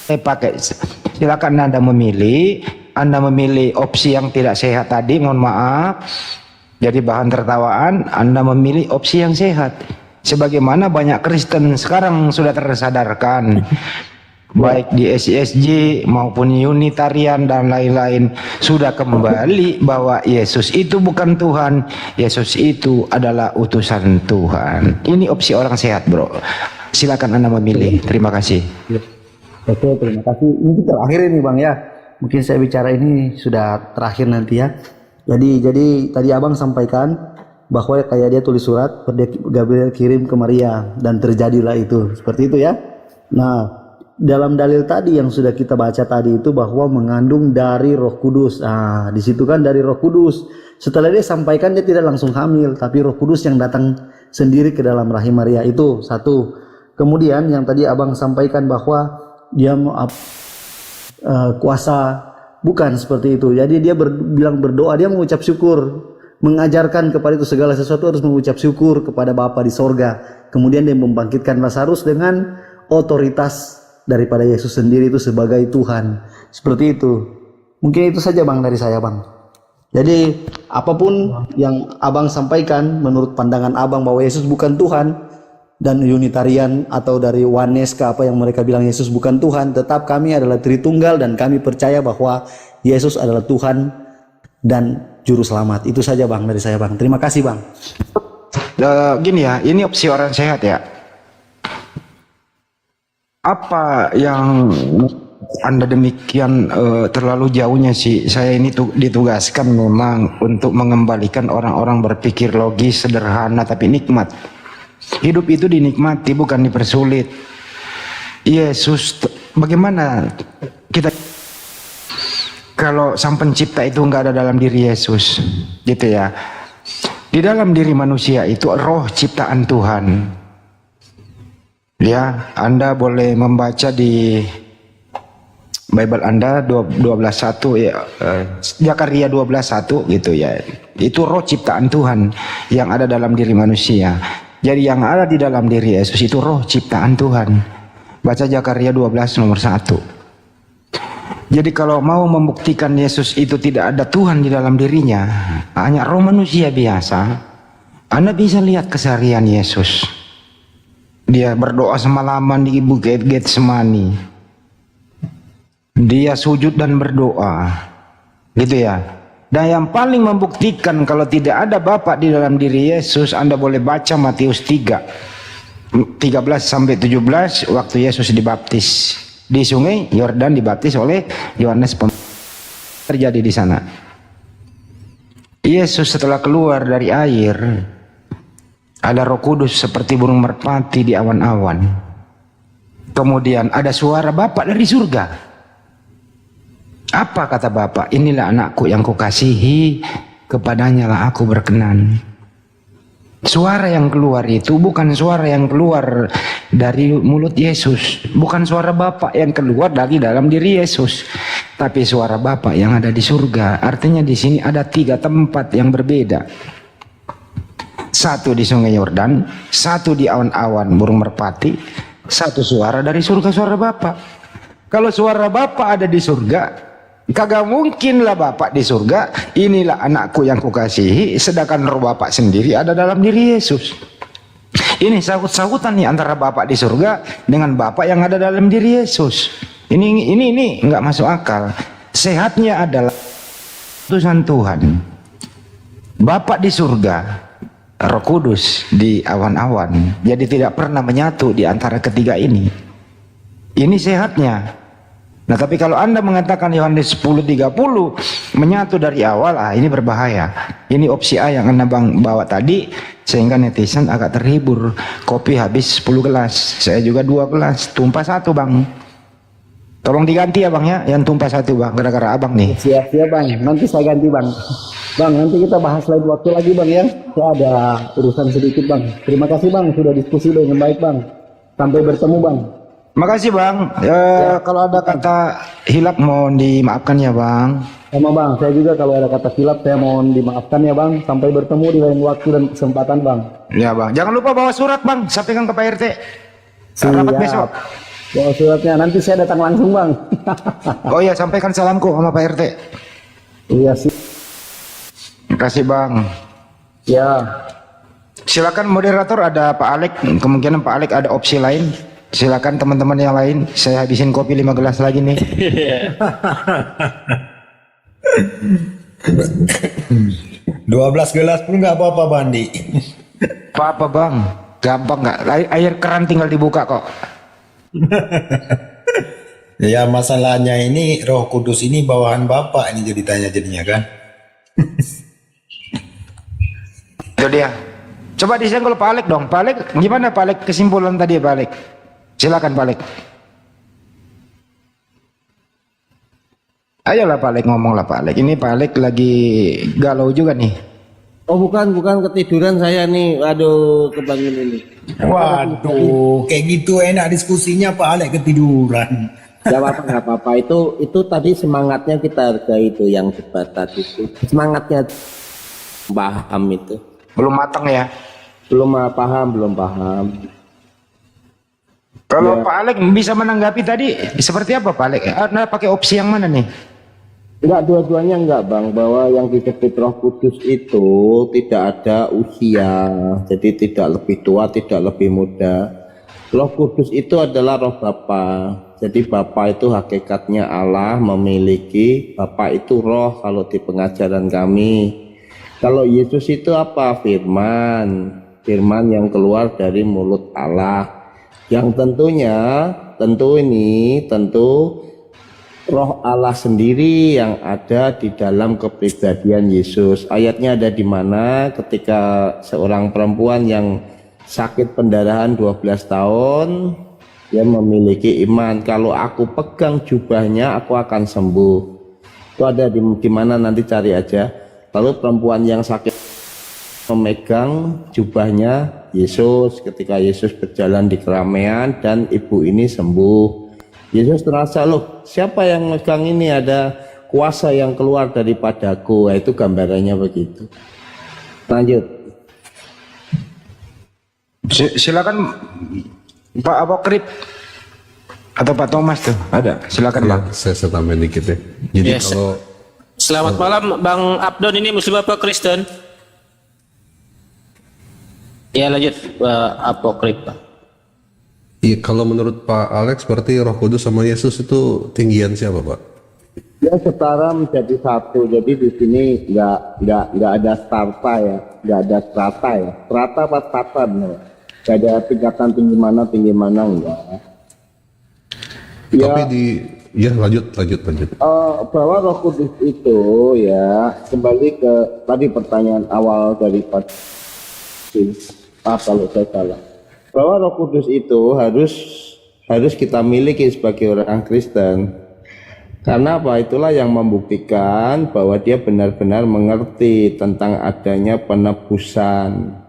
saya pakai, silakan Anda memilih. Anda memilih opsi yang tidak sehat tadi, mohon maaf, jadi bahan tertawaan. Anda memilih opsi yang sehat, sebagaimana banyak Kristen sekarang sudah tersadarkan, baik di SISJ maupun Unitarian dan lain-lain, sudah kembali bahwa Yesus itu bukan Tuhan, Yesus itu adalah utusan Tuhan. Ini opsi orang sehat, bro. Silakan Anda memilih. Terima kasih. Oke, terima kasih. Ini terakhir ini Bang ya. Mungkin saya bicara ini sudah terakhir nanti ya. Jadi tadi Abang sampaikan bahwa kayak dia tulis surat, Gabriel kirim ke Maria dan terjadilah itu. Seperti itu ya. Nah, dalam dalil tadi yang sudah kita baca tadi itu bahwa mengandung dari Roh Kudus. Nah, di situ kan dari Roh Kudus. Setelah dia sampaikan dia tidak langsung hamil, tapi Roh Kudus yang datang sendiri ke dalam rahim Maria, itu satu. Kemudian yang tadi Abang sampaikan bahwa dia kuasa, bukan seperti itu. Jadi dia bilang berdoa, dia mengucap syukur, mengajarkan kepada itu segala sesuatu harus mengucap syukur kepada Bapa di sorga. Kemudian dia membangkitkan Lazarus dengan otoritas daripada Yesus sendiri itu sebagai Tuhan. Seperti itu. Mungkin itu saja Bang dari saya Bang. Jadi apapun yang Abang sampaikan menurut pandangan Abang bahwa Yesus bukan Tuhan, dan Unitarian atau dari Oneness ke apa yang mereka bilang Yesus bukan Tuhan, tetap kami adalah Tritunggal dan kami percaya bahwa Yesus adalah Tuhan dan Juru Selamat. Itu saja Bang dari saya Bang. Terima kasih Bang. Gini ya, ini opsi orang sehat ya. Apa yang Anda demikian terlalu jauhnya sih? Saya ini ditugaskan memang untuk mengembalikan orang-orang berpikir logis, sederhana tapi nikmat. Hidup itu dinikmati, bukan dipersulit. Yesus, bagaimana kita kalau Sang Pencipta itu nggak ada dalam diri Yesus, gitu ya? Di dalam diri manusia itu roh ciptaan Tuhan. Ya, Anda boleh membaca di Bible Anda 12:1 ya, Zakaria 12:1 gitu ya. Itu roh ciptaan Tuhan yang ada dalam diri manusia. Jadi yang ada di dalam diri Yesus itu roh ciptaan Tuhan. Baca Zakaria 12 nomor 1. Jadi kalau mau membuktikan Yesus itu tidak ada Tuhan di dalam dirinya, hanya roh manusia biasa, Anda bisa lihat keseharian Yesus. Dia berdoa semalaman di Bukit Getsemani. Dia sujud dan berdoa. Gitu ya. Dan yang paling membuktikan kalau tidak ada Bapa di dalam diri Yesus, Anda boleh baca Matius 3:13-17 waktu Yesus dibaptis di Sungai Yordan, dibaptis oleh Yohanes terjadi di sana. Yesus setelah keluar dari air, ada Roh Kudus seperti burung merpati di awan-awan. Kemudian ada suara Bapa dari surga. Apa kata Bapa? Inilah anakku yang kukasihi, kepadanya lah aku berkenan. Suara yang keluar itu bukan suara yang keluar dari mulut Yesus, bukan suara Bapa yang keluar dari dalam diri Yesus, tapi suara Bapa yang ada di surga. Artinya di sini ada 3 tempat yang berbeda. Satu di Sungai Yordan, satu di awan-awan burung merpati, satu suara dari surga, suara Bapa. Kalau suara Bapa ada di surga, kagak mungkin lah Bapak di surga, inilah anakku yang kukasihi, sedangkan roh Bapak sendiri ada dalam diri Yesus. Ini sahut-sahutan nih antara Bapak di surga dengan Bapak yang ada dalam diri Yesus. Ini nggak masuk akal. Sehatnya adalah utusan Tuhan. Bapak di surga, Roh Kudus di awan-awan. Jadi tidak pernah menyatu di antara ketiga ini. Ini sehatnya. Nah, tapi kalau Anda mengatakan Yohanes 10:30 menyatu dari awal, ini berbahaya. Ini opsi A yang Anda bawa tadi, sehingga netizen agak terhibur. Kopi habis 10 gelas, saya juga 2 gelas, tumpah 1 Bang. Tolong diganti ya Bang ya, yang tumpah 1 Bang, gara-gara Abang nih. Siap-siap Bang, nanti saya ganti Bang. Bang, nanti kita bahas lain waktu lagi Bang ya. Saya ada urusan sedikit Bang. Terima kasih Bang, sudah diskusi dengan baik Bang. Sampai bertemu Bang. Makasih Bang. Kalau ada kata hilap mohon dimaafkan ya Bang. Sama Bang, saya juga kalau ada kata silap saya mohon dimaafkan ya Bang. Sampai bertemu di lain waktu dan kesempatan Bang. Ya Bang. Jangan lupa bawa surat Bang, sampaikan ke Pak RT. Rapat besok. Bawa suratnya, nanti saya datang langsung Bang. Oh iya, sampaikan salamku sama Pak RT. Iya sih. Terima kasih Bang. Ya. Silakan moderator, ada Pak Alek. Kemungkinan Pak Alek ada opsi lain. Silakan teman-teman yang lain. Saya habisin kopi 5 gelas lagi nih. 12 gelas pun nggak apa-apa Bandi. Apa Bang? Gampang nggak? Air keran tinggal dibuka kok. Ya masalahnya ini Roh Kudus ini bawahan Bapak ini jadi tanya jadinya kan. Itu dia. Coba disenggol Pak Alek dong. Pak Alek, gimana Pak Alek kesimpulan tadi Pak Alek? Silakan Pak Alek. Ayolah Pak Alek, ngomong lah Pak Alek. Ini Pak Alek lagi galau juga nih. Oh bukan ketiduran saya nih. Aduh, kebangun ini. Waduh, kayak gitu enak diskusinya Pak Alek ketiduran. Nggak apa-apa. Itu tadi semangatnya kita hargai itu yang debat tadi itu. Semangatnya paham itu. Belum matang ya. Belum paham. Kalau Pak Alek bisa menanggapi tadi seperti apa Pak Alek? Anda pakai opsi yang mana nih? Enggak, dua-duanya enggak Bang, bahwa yang disebut Roh Kudus itu tidak ada usia, jadi tidak lebih tua, tidak lebih muda. Roh Kudus itu adalah Roh Bapa. Jadi Bapa itu hakikatnya Allah, memiliki Bapa itu roh kalau di pengajaran kami. Kalau Yesus itu apa? Firman yang keluar dari mulut Allah. Yang tentu Roh Allah sendiri yang ada di dalam kepribadian Yesus. Ayatnya ada di mana? Ketika seorang perempuan yang sakit pendarahan 12 tahun, dia memiliki iman, kalau aku pegang jubahnya aku akan sembuh. Itu ada di mana, nanti cari aja. Lalu perempuan yang sakit memegang jubahnya Yesus ketika Yesus berjalan di keramaian dan ibu ini sembuh. Yesus terasa, loh siapa yang megang ini, ada kuasa yang keluar daripadaku. Itu gambarannya begitu. Lanjut. Silakan Pak Apokrip atau Pak Thomas tuh ada. Silakan Bang. Saya tambahin dikit ya. Jadi Yes. kalau Selamat malam Bang Abdon, ini Muslim apa Kristen? Ya lanjut Apokrip Pak. iya, kalau menurut Pak Alex berarti Roh Kudus sama Yesus itu tinggian siapa Pak? Ya setara menjadi satu. Jadi di sini nggak ada strata ya, nggak ada strata ya. Strata apa strata benar? Nggak ada tingkatan tinggi mana enggak. Tapi ya lanjut. Bahwa Roh Kudus itu ya, kembali ke tadi pertanyaan awal dari Pak. Kalau saya salah. Bahwa Roh Kudus itu harus kita miliki sebagai orang Kristen. Karena apa? Itulah yang membuktikan bahwa dia benar-benar mengerti tentang adanya penebusan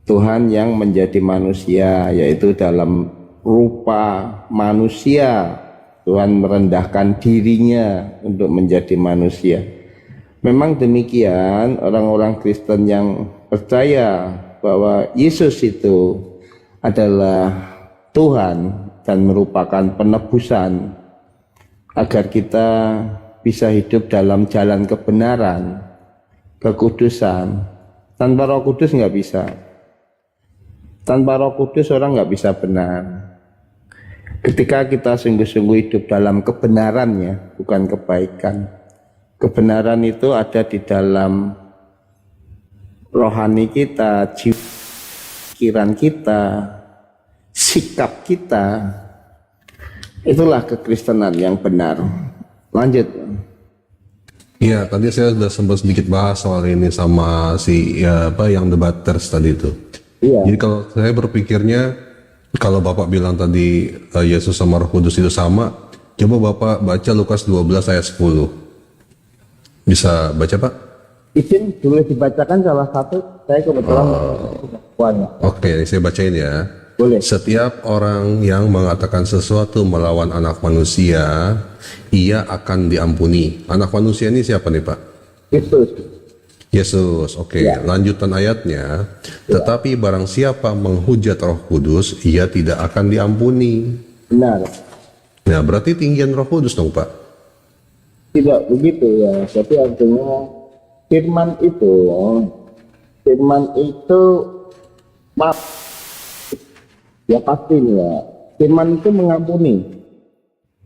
Tuhan yang menjadi manusia, yaitu dalam rupa manusia. Tuhan merendahkan dirinya untuk menjadi manusia. Memang demikian, orang-orang Kristen yang percaya bahwa Yesus itu adalah Tuhan dan merupakan penebusan agar kita bisa hidup dalam jalan kebenaran, kekudusan. Tanpa Roh Kudus nggak bisa. Tanpa Roh Kudus orang nggak bisa benar. Ketika kita sungguh-sungguh hidup dalam kebenarannya, bukan kebaikan. Kebenaran itu ada di dalam rohani kita, jiwa, pikiran kita, sikap kita. Itulah kekristenan yang benar. Lanjut. Iya, tadi saya sudah sempat sedikit bahas soal ini sama si yang debaters tadi itu. Iya. Jadi kalau saya berpikirnya, kalau Bapak bilang tadi Yesus sama Roh Kudus itu sama, coba Bapak baca Lukas 12 ayat 10. Bisa baca, Pak? Izin boleh dibacakan salah satu. Saya kebetulan punya. Oke, saya bacain ya. Boleh. Setiap orang yang mengatakan sesuatu melawan anak manusia, ia akan diampuni. Anak manusia ini siapa nih, Pak? Kristus. Yesus. Oke, lanjutan ayatnya. Tetapi barang siapa menghujat Roh Kudus, ia tidak akan diampuni. Benar. Nah, berarti tinggian Roh Kudus dong, Pak? Tidak begitu ya. Jadi artinya firman itu ya pasti ya. Firman itu mengampuni.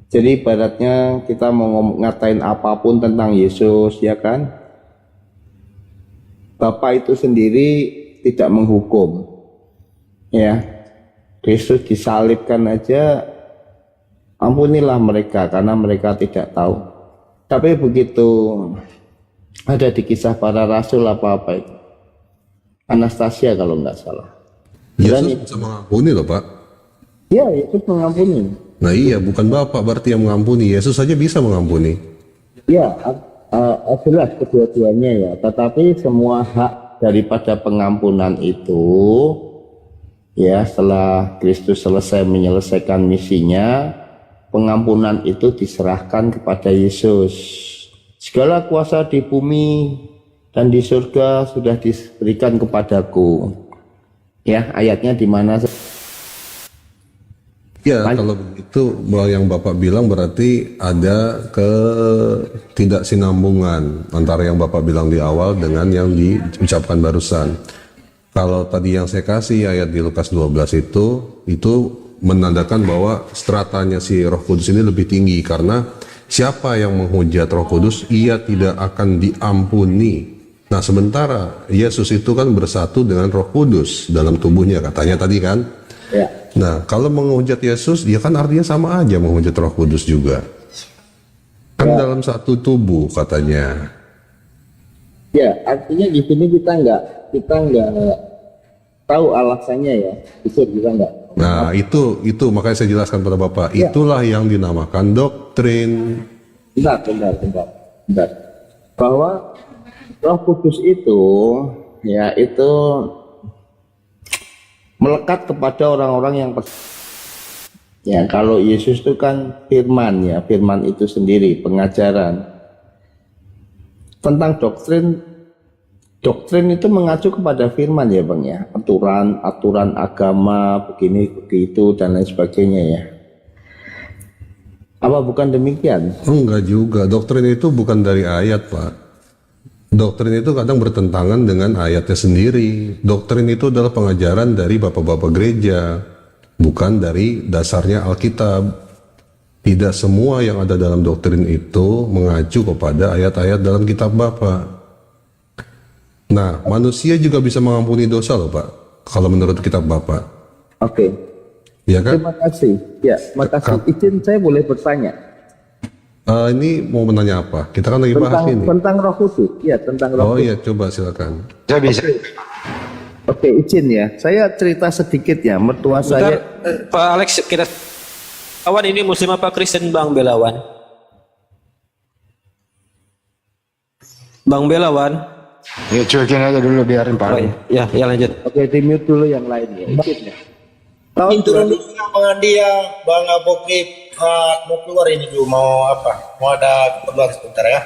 Jadi ibaratnya kita mau ngatain apapun tentang Yesus, ya kan? Bapa itu sendiri tidak menghukum. Ya. Kristus disalibkan aja, ampunilah mereka karena mereka tidak tahu. Tapi begitu ada di Kisah Para Rasul apa-apa itu. Anastasia kalau nggak salah. Yesus bisa mengampuni loh, Pak. Ya, Yesus mengampuni. Nah iya, bukan Bapak berarti yang mengampuni. Yesus saja bisa mengampuni. Ya, jelas kedua-duanya ya. Tetapi semua hak daripada pengampunan itu, ya setelah Kristus selesai menyelesaikan misinya, pengampunan itu diserahkan kepada Yesus. Segala kuasa di bumi dan di surga sudah diberikan kepadaku. Ya, ayatnya di mana? Ya, kalau begitu yang Bapak bilang berarti ada ketidaksinambungan antara yang Bapak bilang di awal dengan yang diucapkan barusan. Kalau tadi yang saya kasih ayat di Lukas 12 itu menandakan bahwa stratanya si Roh Kudus ini lebih tinggi, karena siapa yang menghujat Roh Kudus, ia tidak akan diampuni. Nah, sementara Yesus itu kan bersatu dengan Roh Kudus dalam tubuhnya, katanya tadi kan. Ya. Nah, kalau menghujat Yesus, dia kan artinya sama aja menghujat Roh Kudus juga. Kan dalam satu tubuh katanya. Ya, artinya di sini kita nggak tahu alasannya ya. Kita nggak. Nah, itu makanya saya jelaskan pada Bapak. Ya. Itulah yang dinamakan doktrin. Bentar. Bahwa Roh Kudus itu ya itu melekat kepada orang-orang yang ya, kalau Yesus itu kan firman ya, firman itu sendiri, pengajaran. Tentang doktrin itu mengacu kepada firman ya Bang ya, aturan agama begini begitu dan lain sebagainya ya. Apa bukan demikian? Enggak juga, doktrin itu bukan dari ayat, Pak. Doktrin itu kadang bertentangan dengan ayatnya sendiri. Doktrin itu adalah pengajaran dari bapak-bapak gereja, bukan dari dasarnya Alkitab. Tidak semua yang ada dalam doktrin itu mengacu kepada ayat-ayat dalam kitab Bapak. Nah, manusia juga bisa mengampuni dosa loh, Pak, kalau menurut kitab Bapak. Oke. Ya kan? Terima kasih. Ya, makasih. Izin saya boleh bertanya. Ini mau menanya apa? Kita kan lagi bahas ini. Tentang Roh Kudus. Ya, tentang Roh Oh Kudus. iya, coba silakan. Saya bisa. Oke, izin ya. Saya cerita sedikit ya. Mertua saya. Pak Alex, kita Belawan ini Muslim apa Kristen, Bang Belawan? Bang Belawan. Ya cuekin aja dulu, biarin Pak. Oh, ya lanjut. Oke, di mute dulu yang lain ya. Izin ya. Tahun dulu Bang Andi ya, Bang Abokrip mau keluar ini dulu, mau apa? Mau ada keluar sebentar ya.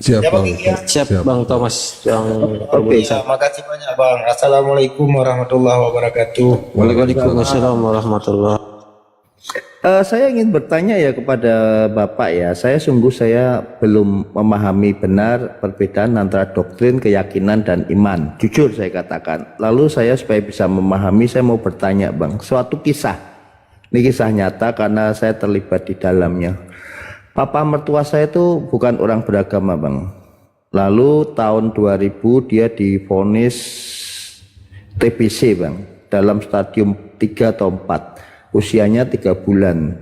Siap, Ya, Bang Bang. Kiki, ya. Siap, Bang Thomas yang Oke, ya, makasih banyak Bang. Assalamualaikum warahmatullahi wabarakatuh. Waalaikumsalam warahmatullahi. Saya ingin bertanya ya kepada Bapak ya. Saya belum memahami benar perbedaan antara doktrin, keyakinan, dan iman. Jujur saya katakan. Lalu saya supaya bisa memahami, saya mau bertanya Bang. Suatu kisah. Ini kisah nyata karena saya terlibat di dalamnya. Papa mertua saya itu bukan orang beragama Bang. Lalu tahun 2000 dia divonis TBC Bang. Dalam stadium 3 atau 4. Usianya 3 bulan.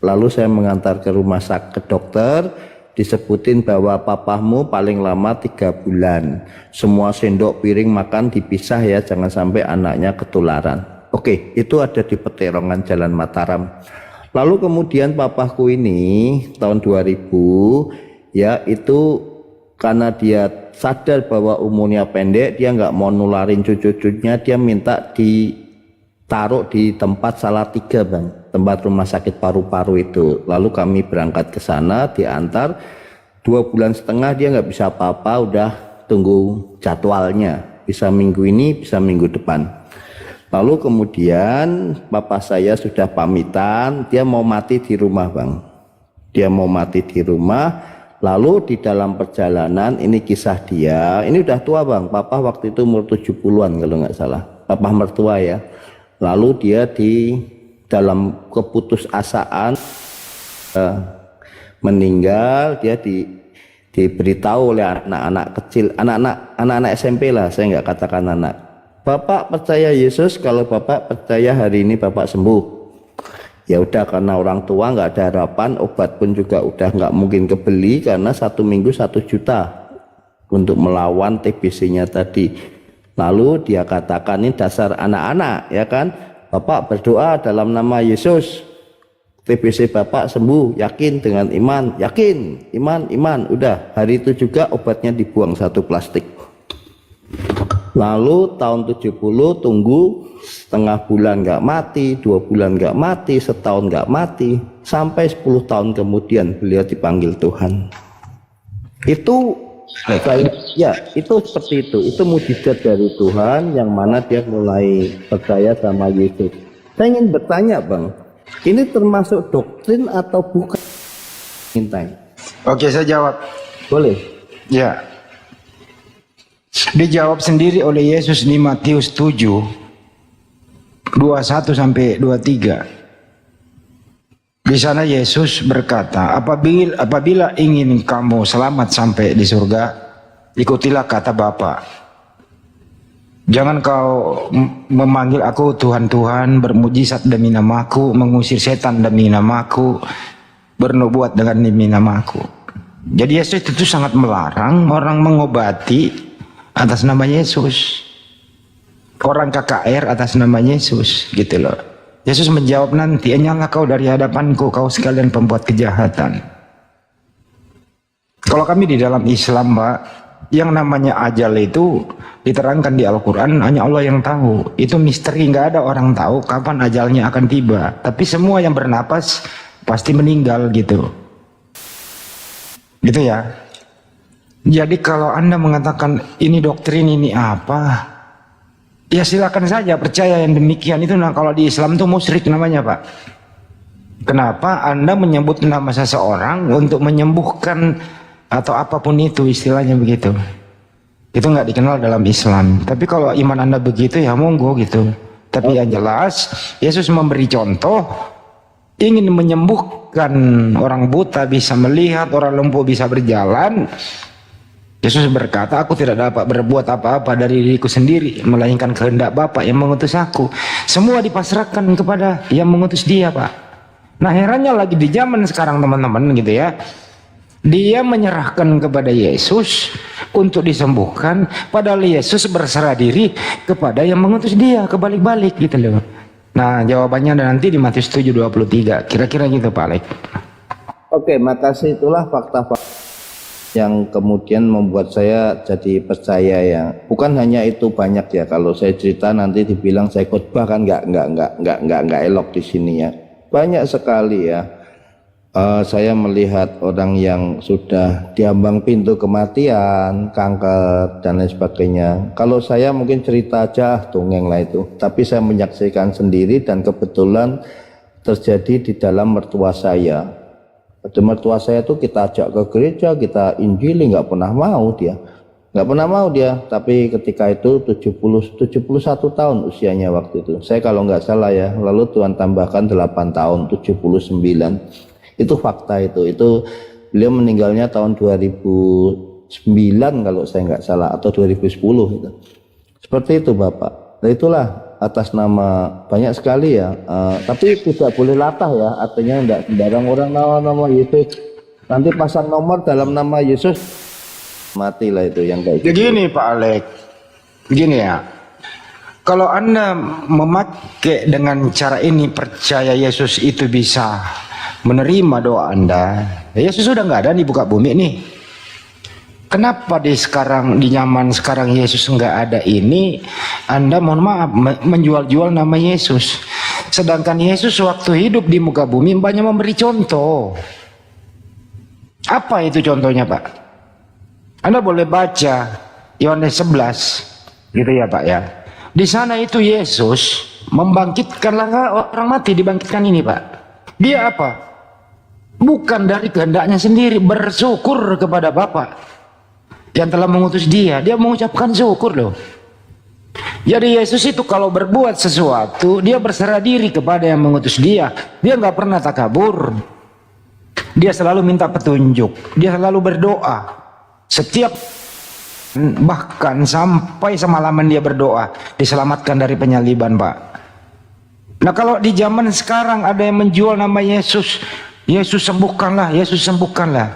Lalu saya mengantar ke rumah sakit dokter, disebutin bahwa papamu paling lama 3 bulan. Semua sendok piring makan dipisah ya, jangan sampai anaknya ketularan. Oke, itu ada di Peterongan Jalan Mataram. Lalu kemudian papaku ini tahun 2000 ya, itu karena dia sadar bahwa umurnya pendek, dia nggak mau nularin cucu-cucunya, dia minta ditaruh di tempat Salatiga Bang, tempat rumah sakit paru-paru itu. Lalu kami berangkat ke sana, diantar 2,5 bulan dia nggak bisa apa-apa, udah tunggu jadwalnya, bisa minggu ini, bisa minggu depan. Lalu kemudian papa saya sudah pamitan, dia mau mati di rumah Bang, dia mau mati di rumah. Lalu di dalam perjalanan, ini kisah dia, ini udah tua Bang, papa waktu itu umur 70-an kalau nggak salah, papa mertua ya. Lalu dia di dalam keputusasaan meninggal, dia diberitahu oleh anak-anak kecil, anak-anak SMP lah, saya nggak katakan anak. Bapak percaya Yesus, kalau bapak percaya hari ini bapak sembuh. Ya udah, karena orang tua nggak ada harapan, obat pun juga udah nggak mungkin kebeli karena 1 minggu 1 juta untuk melawan TBC-nya tadi. Lalu dia katakan, ini dasar anak-anak ya kan, bapak berdoa dalam nama Yesus, TBC bapak sembuh, yakin dengan iman, yakin, iman, udah. Hari itu juga obatnya dibuang 1 plastik. Lalu tahun 70 tunggu setengah bulan nggak mati, 2 bulan nggak mati, setahun nggak mati, sampai 10 tahun kemudian beliau dipanggil Tuhan. Itu ya, itu seperti itu mujizat dari Tuhan yang mana dia mulai percaya sama Yesus. Saya ingin bertanya Bang, ini termasuk doktrin atau bukan? Oke, saya jawab. Boleh? Ya. Dijawab sendiri oleh Yesus di Matius 7 21 sampai 23. Di sana Yesus berkata, apabila ingin kamu selamat sampai di surga, ikutilah kata Bapa. Jangan kau memanggil aku Tuhan, Tuhan, bermujizat demi namaku, mengusir setan demi namaku, bernubuat demi namaku. Jadi Yesus itu sangat melarang orang mengobati atas nama Yesus, orang KKR atas nama Yesus, gitu loh. Yesus menjawab, nanti nyala kau dari hadapanku, kau sekalian pembuat kejahatan. Kalau kami di dalam Islam Pak, yang namanya ajal itu diterangkan di Al-Quran, hanya Allah yang tahu. Itu misteri, nggak ada orang tahu kapan ajalnya akan tiba. Tapi semua yang bernapas pasti meninggal gitu. Gitu ya. Jadi kalau Anda mengatakan ini doktrin, ini apa, ya silakan saja percaya yang demikian itu. Nah kalau di Islam itu musyrik namanya Pak. Kenapa Anda menyebut nama seseorang untuk menyembuhkan atau apapun itu, istilahnya begitu. Itu nggak dikenal dalam Islam. Tapi kalau iman Anda begitu ya monggo gitu. Tapi yang jelas Yesus memberi contoh, ingin menyembuhkan orang buta bisa melihat, orang lumpuh bisa berjalan. Yesus berkata, aku tidak dapat berbuat apa-apa dari diriku sendiri, melainkan kehendak Bapa yang mengutus aku. Semua dipasrahkan kepada yang mengutus dia Pak. Nah herannya lagi di zaman sekarang teman-teman gitu ya, dia menyerahkan kepada Yesus untuk disembuhkan, padahal Yesus berserah diri kepada yang mengutus dia, kebalik-balik gitu loh. Nah jawabannya ada nanti di Matius 7:23, kira-kira gitu Pak Alek. Oke, makasih, itulah fakta-fakta yang kemudian membuat saya jadi percaya ya. Bukan hanya itu, banyak ya, kalau saya cerita nanti dibilang saya khotbah kan nggak elok di sini ya. Banyak sekali ya. Saya melihat orang yang sudah diambang pintu kematian, kanker dan lain sebagainya. Kalau saya mungkin cerita aja dongeng lah itu, tapi saya menyaksikan sendiri dan kebetulan terjadi di dalam mertua saya. Mertua saya itu kita ajak ke gereja, kita injili, nggak pernah mau dia, tapi ketika itu 71 tahun usianya waktu itu, saya kalau nggak salah ya, lalu Tuhan tambahkan 8 tahun, 79, itu fakta itu beliau meninggalnya tahun 2009 kalau saya nggak salah, atau 2010 itu, seperti itu Bapak. Nah itulah atas nama banyak sekali ya. Tapi tidak boleh latah ya, artinya tidak sembarang orang nama Yesus. Nanti pasang nomor dalam nama Yesus, matilah itu yang kayak gitu. Begini Pak Alek, begini ya. Kalau Anda memakai dengan cara ini, percaya Yesus itu bisa menerima doa Anda. Yesus sudah nggak ada di muka bumi nih. Kenapa di zaman sekarang Yesus nggak ada ini, Anda mohon maaf menjual-jual nama Yesus. Sedangkan Yesus waktu hidup di muka bumi banyak memberi contoh. Apa itu contohnya Pak? Anda boleh baca Yohanes 11, gitu ya Pak ya. Di sana itu Yesus membangkitkanlah orang mati, dibangkitkan ini Pak. Dia apa? Bukan dari kehendaknya sendiri, bersyukur kepada Bapa yang telah mengutus dia. Dia mengucapkan syukur loh. Jadi Yesus itu kalau berbuat sesuatu, dia berserah diri kepada yang mengutus dia. Dia nggak pernah takabur. Dia selalu minta petunjuk. Dia selalu berdoa. Setiap, bahkan sampai semalaman dia berdoa, diselamatkan dari penyaliban Pak. Nah kalau di zaman sekarang ada yang menjual nama Yesus, Yesus sembuhkanlah, Yesus sembuhkanlah.